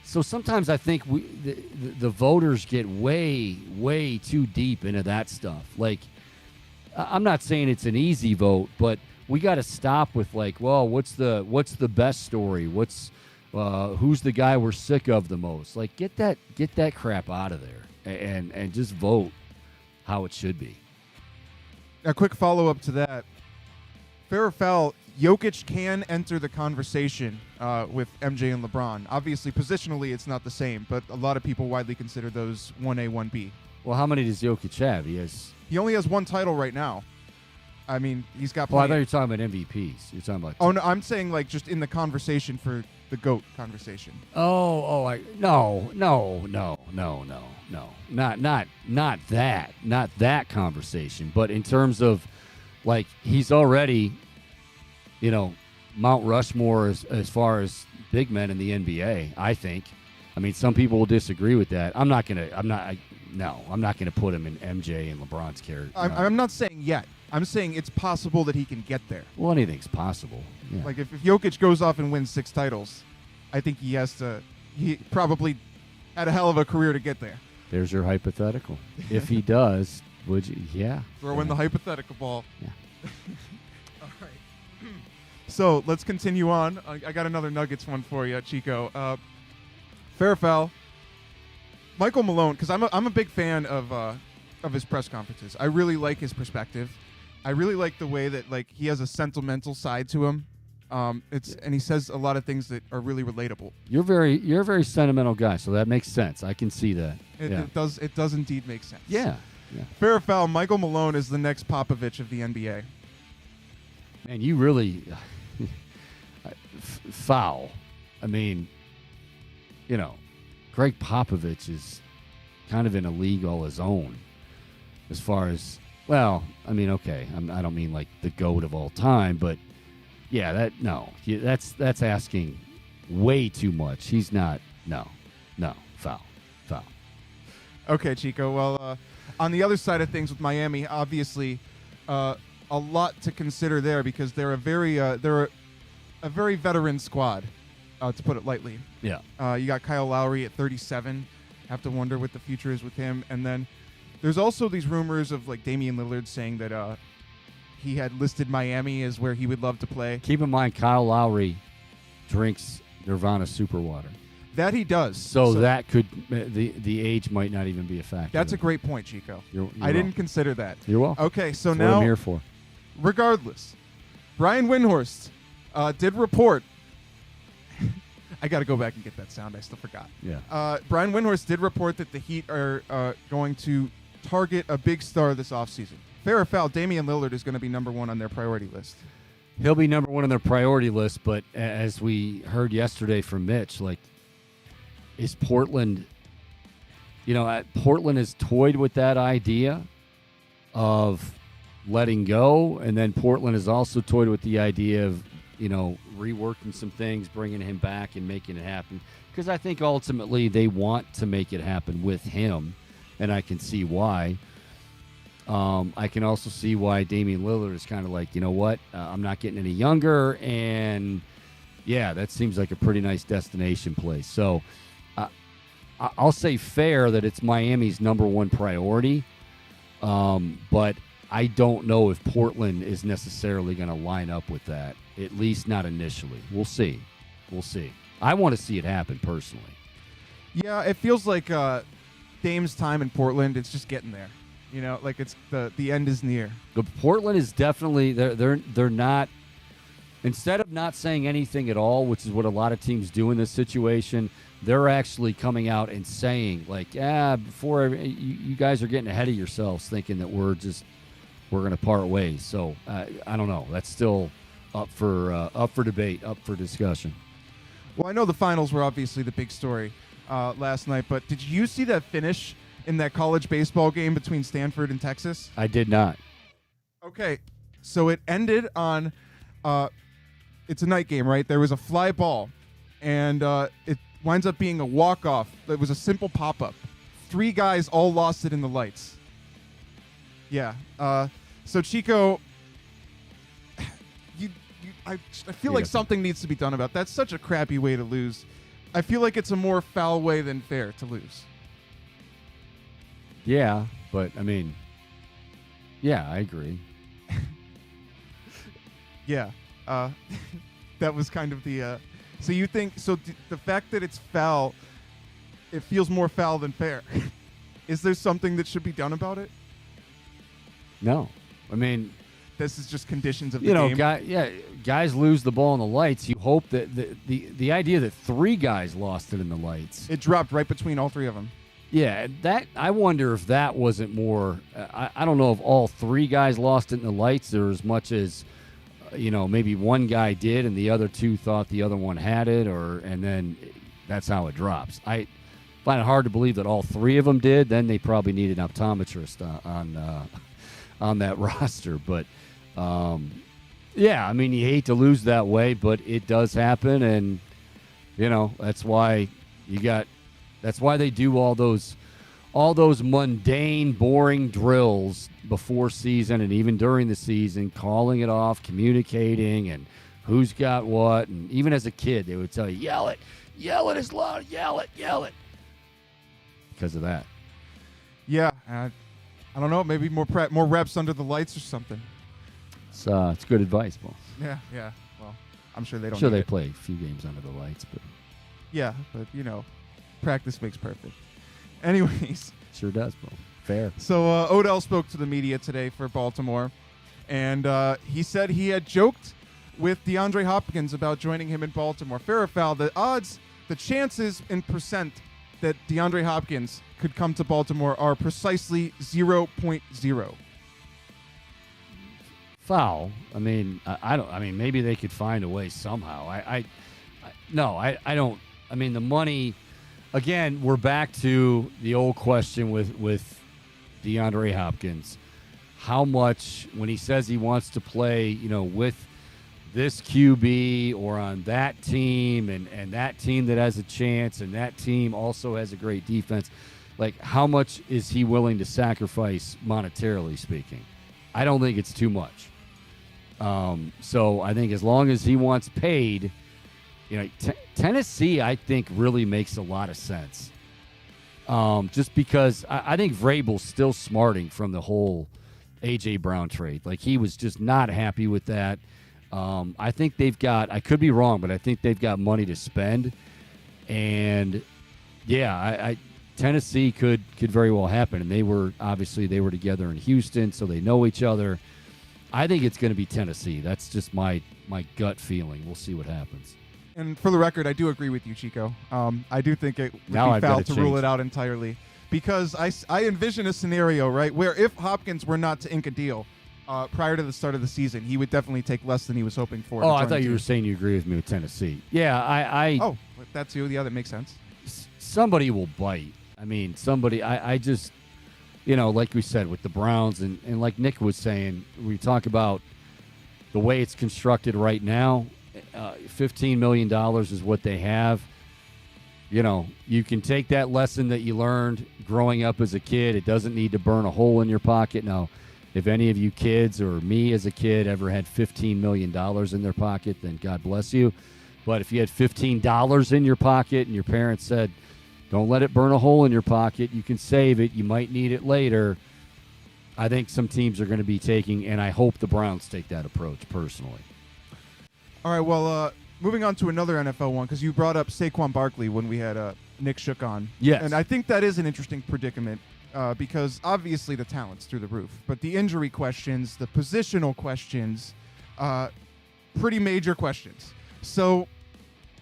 So sometimes I think the voters get way, way too deep into that stuff. Like, I'm not saying it's an easy vote, but we got to stop with like, well, what's the best story? Who's the guy we're sick of the most? Like, get that crap out of there and just vote how it should be. A quick follow-up to that. Fair or foul, Jokic can enter the conversation with MJ and LeBron. Obviously, positionally, it's not the same, but a lot of people widely consider those 1A, 1B. Well, how many does Jokic have? He only has 1 title right now. I mean, he's got Well, I plenty. thought you were talking about MVPs. You're talking about... Oh, no, I'm saying, like, just in the conversation for the GOAT conversation. No. Not that conversation. But in terms of, like, he's already, Mount Rushmore as far as big men in the NBA, I think. I mean, some people will disagree with that. I'm not gonna put him in MJ and LeBron's character. I'm not saying yet. I'm saying it's possible that he can get there. Well, anything's possible. Yeah. Like, if Jokic goes off and wins 6 titles, I think he probably had a hell of a career to get there. There's your hypothetical. If he does, would you? Yeah. Throw in the hypothetical ball. Yeah. All right. So let's continue on. I got another Nuggets one for you, Chico. Fair or foul? Michael Malone, because I'm a big fan of his press conferences. I really like his perspective. I really like the way that, like, he has a sentimental side to him. And he says a lot of things that are really relatable. You're a very sentimental guy, so that makes sense. I can see that. It does indeed make sense. Yeah. Fair or foul? Michael Malone is the next Popovich of the NBA. Man, you really foul. I mean, Greg Popovich is kind of in a league all his own as far as, well, I mean, okay, I don't mean like the GOAT of all time, but yeah, that's asking way too much. He's not, no, foul. Okay, Chico. Well, on the other side of things with Miami, obviously, a lot to consider there because they're a very veteran squad, to put it lightly. Yeah. You got Kyle Lowry at 37. Have to wonder what the future is with him. And then there's also these rumors of, like, Damian Lillard saying that he had listed Miami as where he would love to play. Keep in mind, Kyle Lowry drinks Nirvana Super Water. That he does. So that could the age might not even be a factor. That's a great point, Chico. You're I didn't consider that. You're welcome. Okay, so That's now what I'm here for. Regardless, Brian Windhorst did report. I got to go back and get that sound. I still forgot. Yeah. Brian Windhorst did report that the Heat are going to target a big star this offseason. Fair or foul, Damian Lillard is going to be number one on their priority list. He'll be number one on their priority list, but as we heard yesterday from Mitch, like, is Portland, Portland has toyed with that idea of letting go, and then Portland has also toyed with the idea of, reworking some things, bringing him back and making it happen. Because I think ultimately they want to make it happen with him, and I can see why. I can also see why Damian Lillard is kind of like, you know what, I'm not getting any younger, and yeah, that seems like a pretty nice destination place. So I'll say fair that it's Miami's number one priority, but I don't know if Portland is necessarily going to line up with that, at least not initially. We'll see. I want to see it happen personally. Yeah, it feels like Dame's time in Portland, it's just getting there. Like it's the end is near. But Portland is definitely they're not, instead of not saying anything at all, which is what a lot of teams do in this situation, they're actually coming out and saying like, before you guys are getting ahead of yourselves, thinking that we're going to part ways. So I don't know. That's still up for debate, up for discussion. Well, I know the finals were obviously the big story last night, but did you see that finish in that college baseball game between Stanford and Texas? I did not. Okay, so it ended on it's a night game, right? There was a fly ball, and it winds up being a walk-off. It was a simple pop-up. 3 guys all lost it in the lights. Yeah. So Chico, I feel like something needs to be done about that. That's such a crappy way to lose. I feel like it's a more foul way than fair to lose. Yeah, but I mean, yeah, I agree. Yeah. That was kind of the so you think the fact that it's foul, it feels more foul than fair. Is there something that should be done about it? No. I mean, this is just conditions of the game. Guys lose the ball in the lights. You hope that the idea that 3 guys lost it in the lights. It dropped right between all 3 of them. Yeah, that I wonder if that wasn't more. I don't know if all 3 guys lost it in the lights, or as much as maybe one guy did and the other 2 thought the other one had it, and then that's how it drops. I find it hard to believe that all 3 of them did. Then they probably need an optometrist on that roster. But yeah, I mean, you hate to lose that way, but it does happen, and that's why that's why they do all those mundane, boring drills before season and even during the season, calling it off, communicating, and who's got what. And even as a kid, they would tell you, yell it as loud, yell it, because of that. Yeah, I don't know, maybe more reps under the lights or something. It's good advice, boss. Yeah. Well, I'm sure they don't. Sure, they play a few games under the lights, but yeah, but practice makes perfect. Anyways, sure does, bro. Fair. So Odell spoke to the media today for Baltimore, and he said he had joked with DeAndre Hopkins about joining him in Baltimore. Fair or foul, the chances in percent that DeAndre Hopkins could come to Baltimore are precisely 0.0. Foul. I mean, I don't. I mean, maybe they could find a way somehow. I don't. I mean, the money. Again, we're back to the old question with DeAndre Hopkins. How much, when he says he wants to play, with this QB or on that team and that team that has a chance and that team also has a great defense, like how much is he willing to sacrifice monetarily speaking? I don't think it's too much. So I think as long as he wants paid, Tennessee, I think, really makes a lot of sense. Just because I think Vrabel's still smarting from the whole A.J. Brown trade. Like, he was just not happy with that. I think they've got, I could be wrong, but I think they've got money to spend. And, yeah, Tennessee could very well happen. And they were together in Houston, so they know each other. I think it's going to be Tennessee. That's just my gut feeling. We'll see what happens. And for the record, I do agree with you, Chico. I do think it would Now be I've foul gotta to rule change. it out entirely, because I envision a scenario, right, where if Hopkins were not to ink a deal prior to the start of the season, he would definitely take less than he was hoping for. Oh, I thought you were saying you agree with me with Tennessee. Yeah, Oh, that's you. Yeah, that makes sense. somebody will bite. I mean, somebody. I just, like we said with the Browns, and like Nick was saying, we talk about the way it's constructed right now. $15 million is what they have. You can take that lesson that you learned growing up as a kid. It doesn't need to burn a hole in your pocket. Now, if any of you kids or me as a kid ever had $15 million in their pocket, then God bless you. But if you had $15 in your pocket and your parents said, don't let it burn a hole in your pocket, you can save it, you might need it later, I think some teams are going to be taking, and I hope the Browns take that approach personally. All right, well, moving on to another NFL one, because you brought up Saquon Barkley when we had Nick Shook on. Yes. And I think that is an interesting predicament because obviously the talent's through the roof, but the injury questions, the positional questions, pretty major questions. So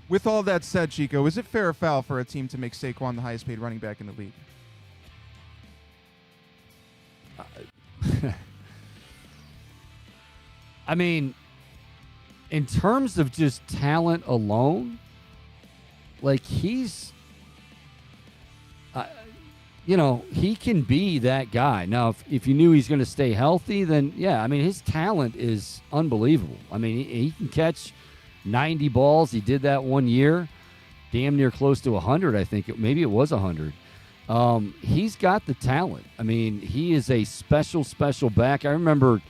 with all that said, Chico, is it fair or foul for a team to make Saquon the highest paid running back in the league? I mean, in terms of just talent alone, like he's, he can be that guy. Now, if you knew he's going to stay healthy, then yeah, I mean, his talent is unbelievable. I mean, he can catch 90 balls. He did that one year, damn near close to 100, I think. Maybe it was 100. He's got the talent. I mean, he is a special back. I remember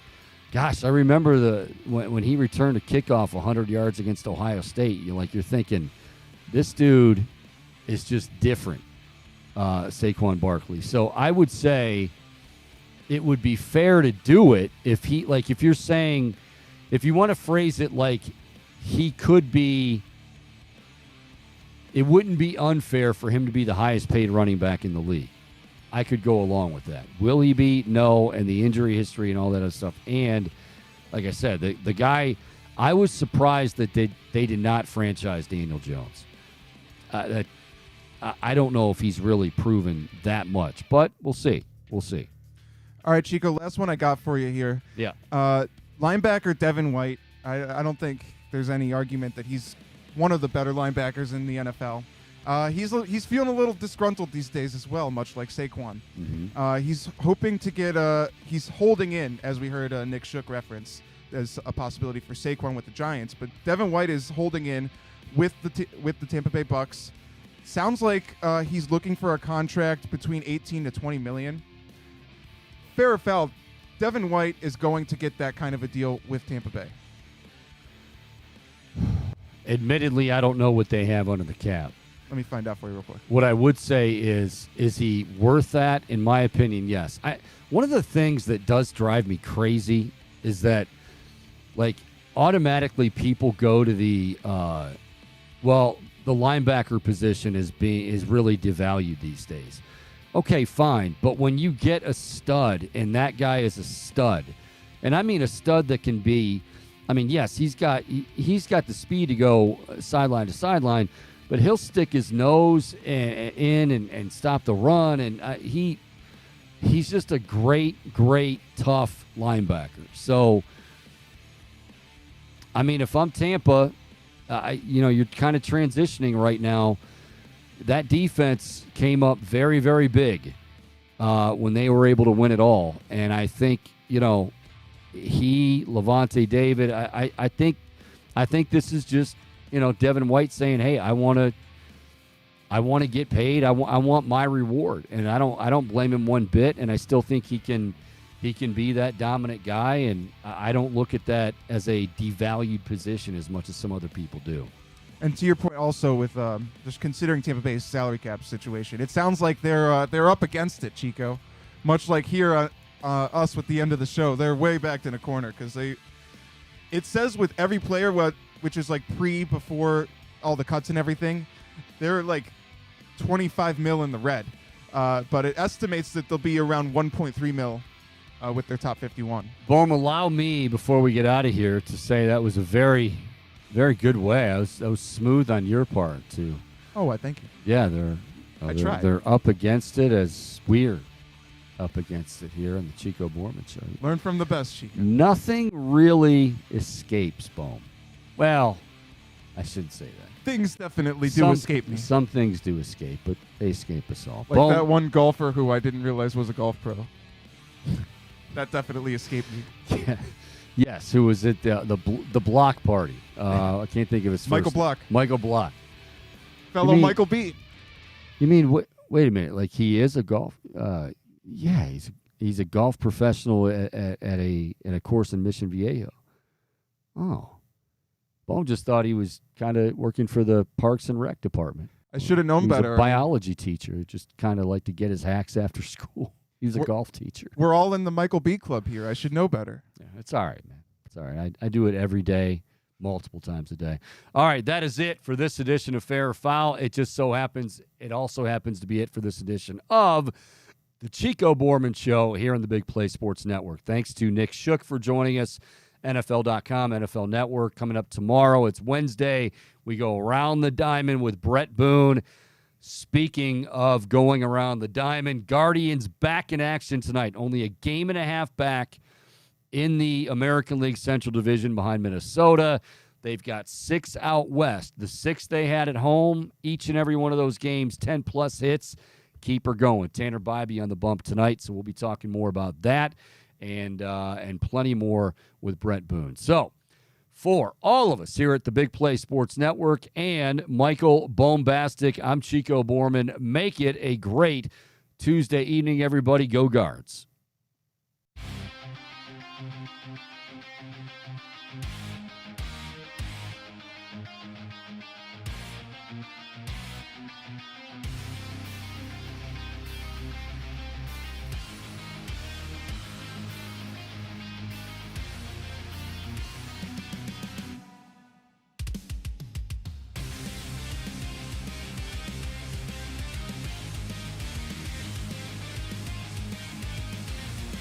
when he returned a kickoff 100 yards against Ohio State. You're thinking, this dude is just different, Saquon Barkley. So I would say it would be fair to do it if you're saying, if you want to phrase it like he could be, it wouldn't be unfair for him to be the highest paid running back in the league. I could go along with that. Will he be? No. And the injury history and all that other stuff. And like I said, the guy, I was surprised that they did not franchise Daniel Jones. I don't know if he's really proven that much, but we'll see. We'll see. All right, Chico, last one I got for you here. Yeah. Linebacker Devin White. I don't think there's any argument that he's one of the better linebackers in the NFL. He's feeling a little disgruntled these days as well, much like Saquon. Mm-hmm. He's hoping to get he's holding in, as we heard Nick Shook reference, as a possibility for Saquon with the Giants. But Devin White is holding in with the Tampa Bay Bucks. Sounds like he's looking for a contract between 18 to 20 million. Fair or foul, Devin White is going to get that kind of a deal with Tampa Bay. Admittedly, I don't know what they have under the cap. Let me find out for you real quick. What I would say is he worth that? In my opinion, yes. One of the things that does drive me crazy is that, automatically people go to the linebacker position is really devalued these days. Okay, fine, but when you get a stud, and that guy is a stud, and I mean a stud that can be, yes, he's got the speed to go sideline to sideline, but he'll stick his nose in and stop the run, and he's just a great, tough linebacker. So, if I'm Tampa, you're kind of transitioning right now. That defense came up very, very big when they were able to win it all, and I think Levante David. I think this is just Devin White saying, "Hey, I want to get paid. I want my reward," and I don't blame him one bit. And I still think he can be that dominant guy. And I don't look at that as a devalued position as much as some other people do. And to your point, also with just considering Tampa Bay's salary cap situation, it sounds like they're up against it, Chico. Much like here, us with the end of the show, they're way backed in a corner because it says with every player which is before all the cuts and everything, they're 25 mil in the red. But it estimates that they'll be around 1.3 mil with their top 51. Bohm, allow me, before we get out of here, to say that was a very, very good way. I was smooth on your part, too. Oh, I thank you. Yeah, I tried. they're up against it as we're up against it here on the Chico Bormann Show. Learn from the best, Chico. Nothing really escapes Bohm. Well, I shouldn't say that. Things definitely do escape me. Some things do escape, but they escape us all. Like that one golfer who I didn't realize was a golf pro. That definitely escaped me. Yeah. Yes, who was at the block party? I can't think of his first Michael name. Block. Michael Block. Fellow Michael Beat. You mean wait a minute? Like he is a golf? Yeah, he's a golf professional at a course in Mission Viejo. Oh, Bohm just thought he was kind of working for the Parks and Rec department. I should have known He was better. a biology teacher who just kind of liked to get his hacks after school. He was a golf teacher. We're all in the Michael B club here. I should know better. Yeah, it's all right, man. It's all right. I do it every day, multiple times a day. All right, that is it for this edition of Fair or Foul. It also happens to be it for this edition of the Chico Bormann Show here on the Big Play Sports Network. Thanks to Nick Shook for joining us. NFL.com, NFL Network. Coming up tomorrow, it's Wednesday. We go around the diamond with Brett Boone. Speaking of going around the diamond, Guardians back in action tonight. Only a game and a half back in the American League Central Division behind Minnesota. They've got 6 out west. The 6 they had at home, each and every one of those games, 10-plus hits. Keep her going. Tanner Bybee on the bump tonight, so we'll be talking more about that and plenty more with Brett Boone. So, for all of us here at the Big Play Sports Network and Michael Bombastic, I'm Chico Bormann. Make it a great Tuesday evening, everybody. Go Guards.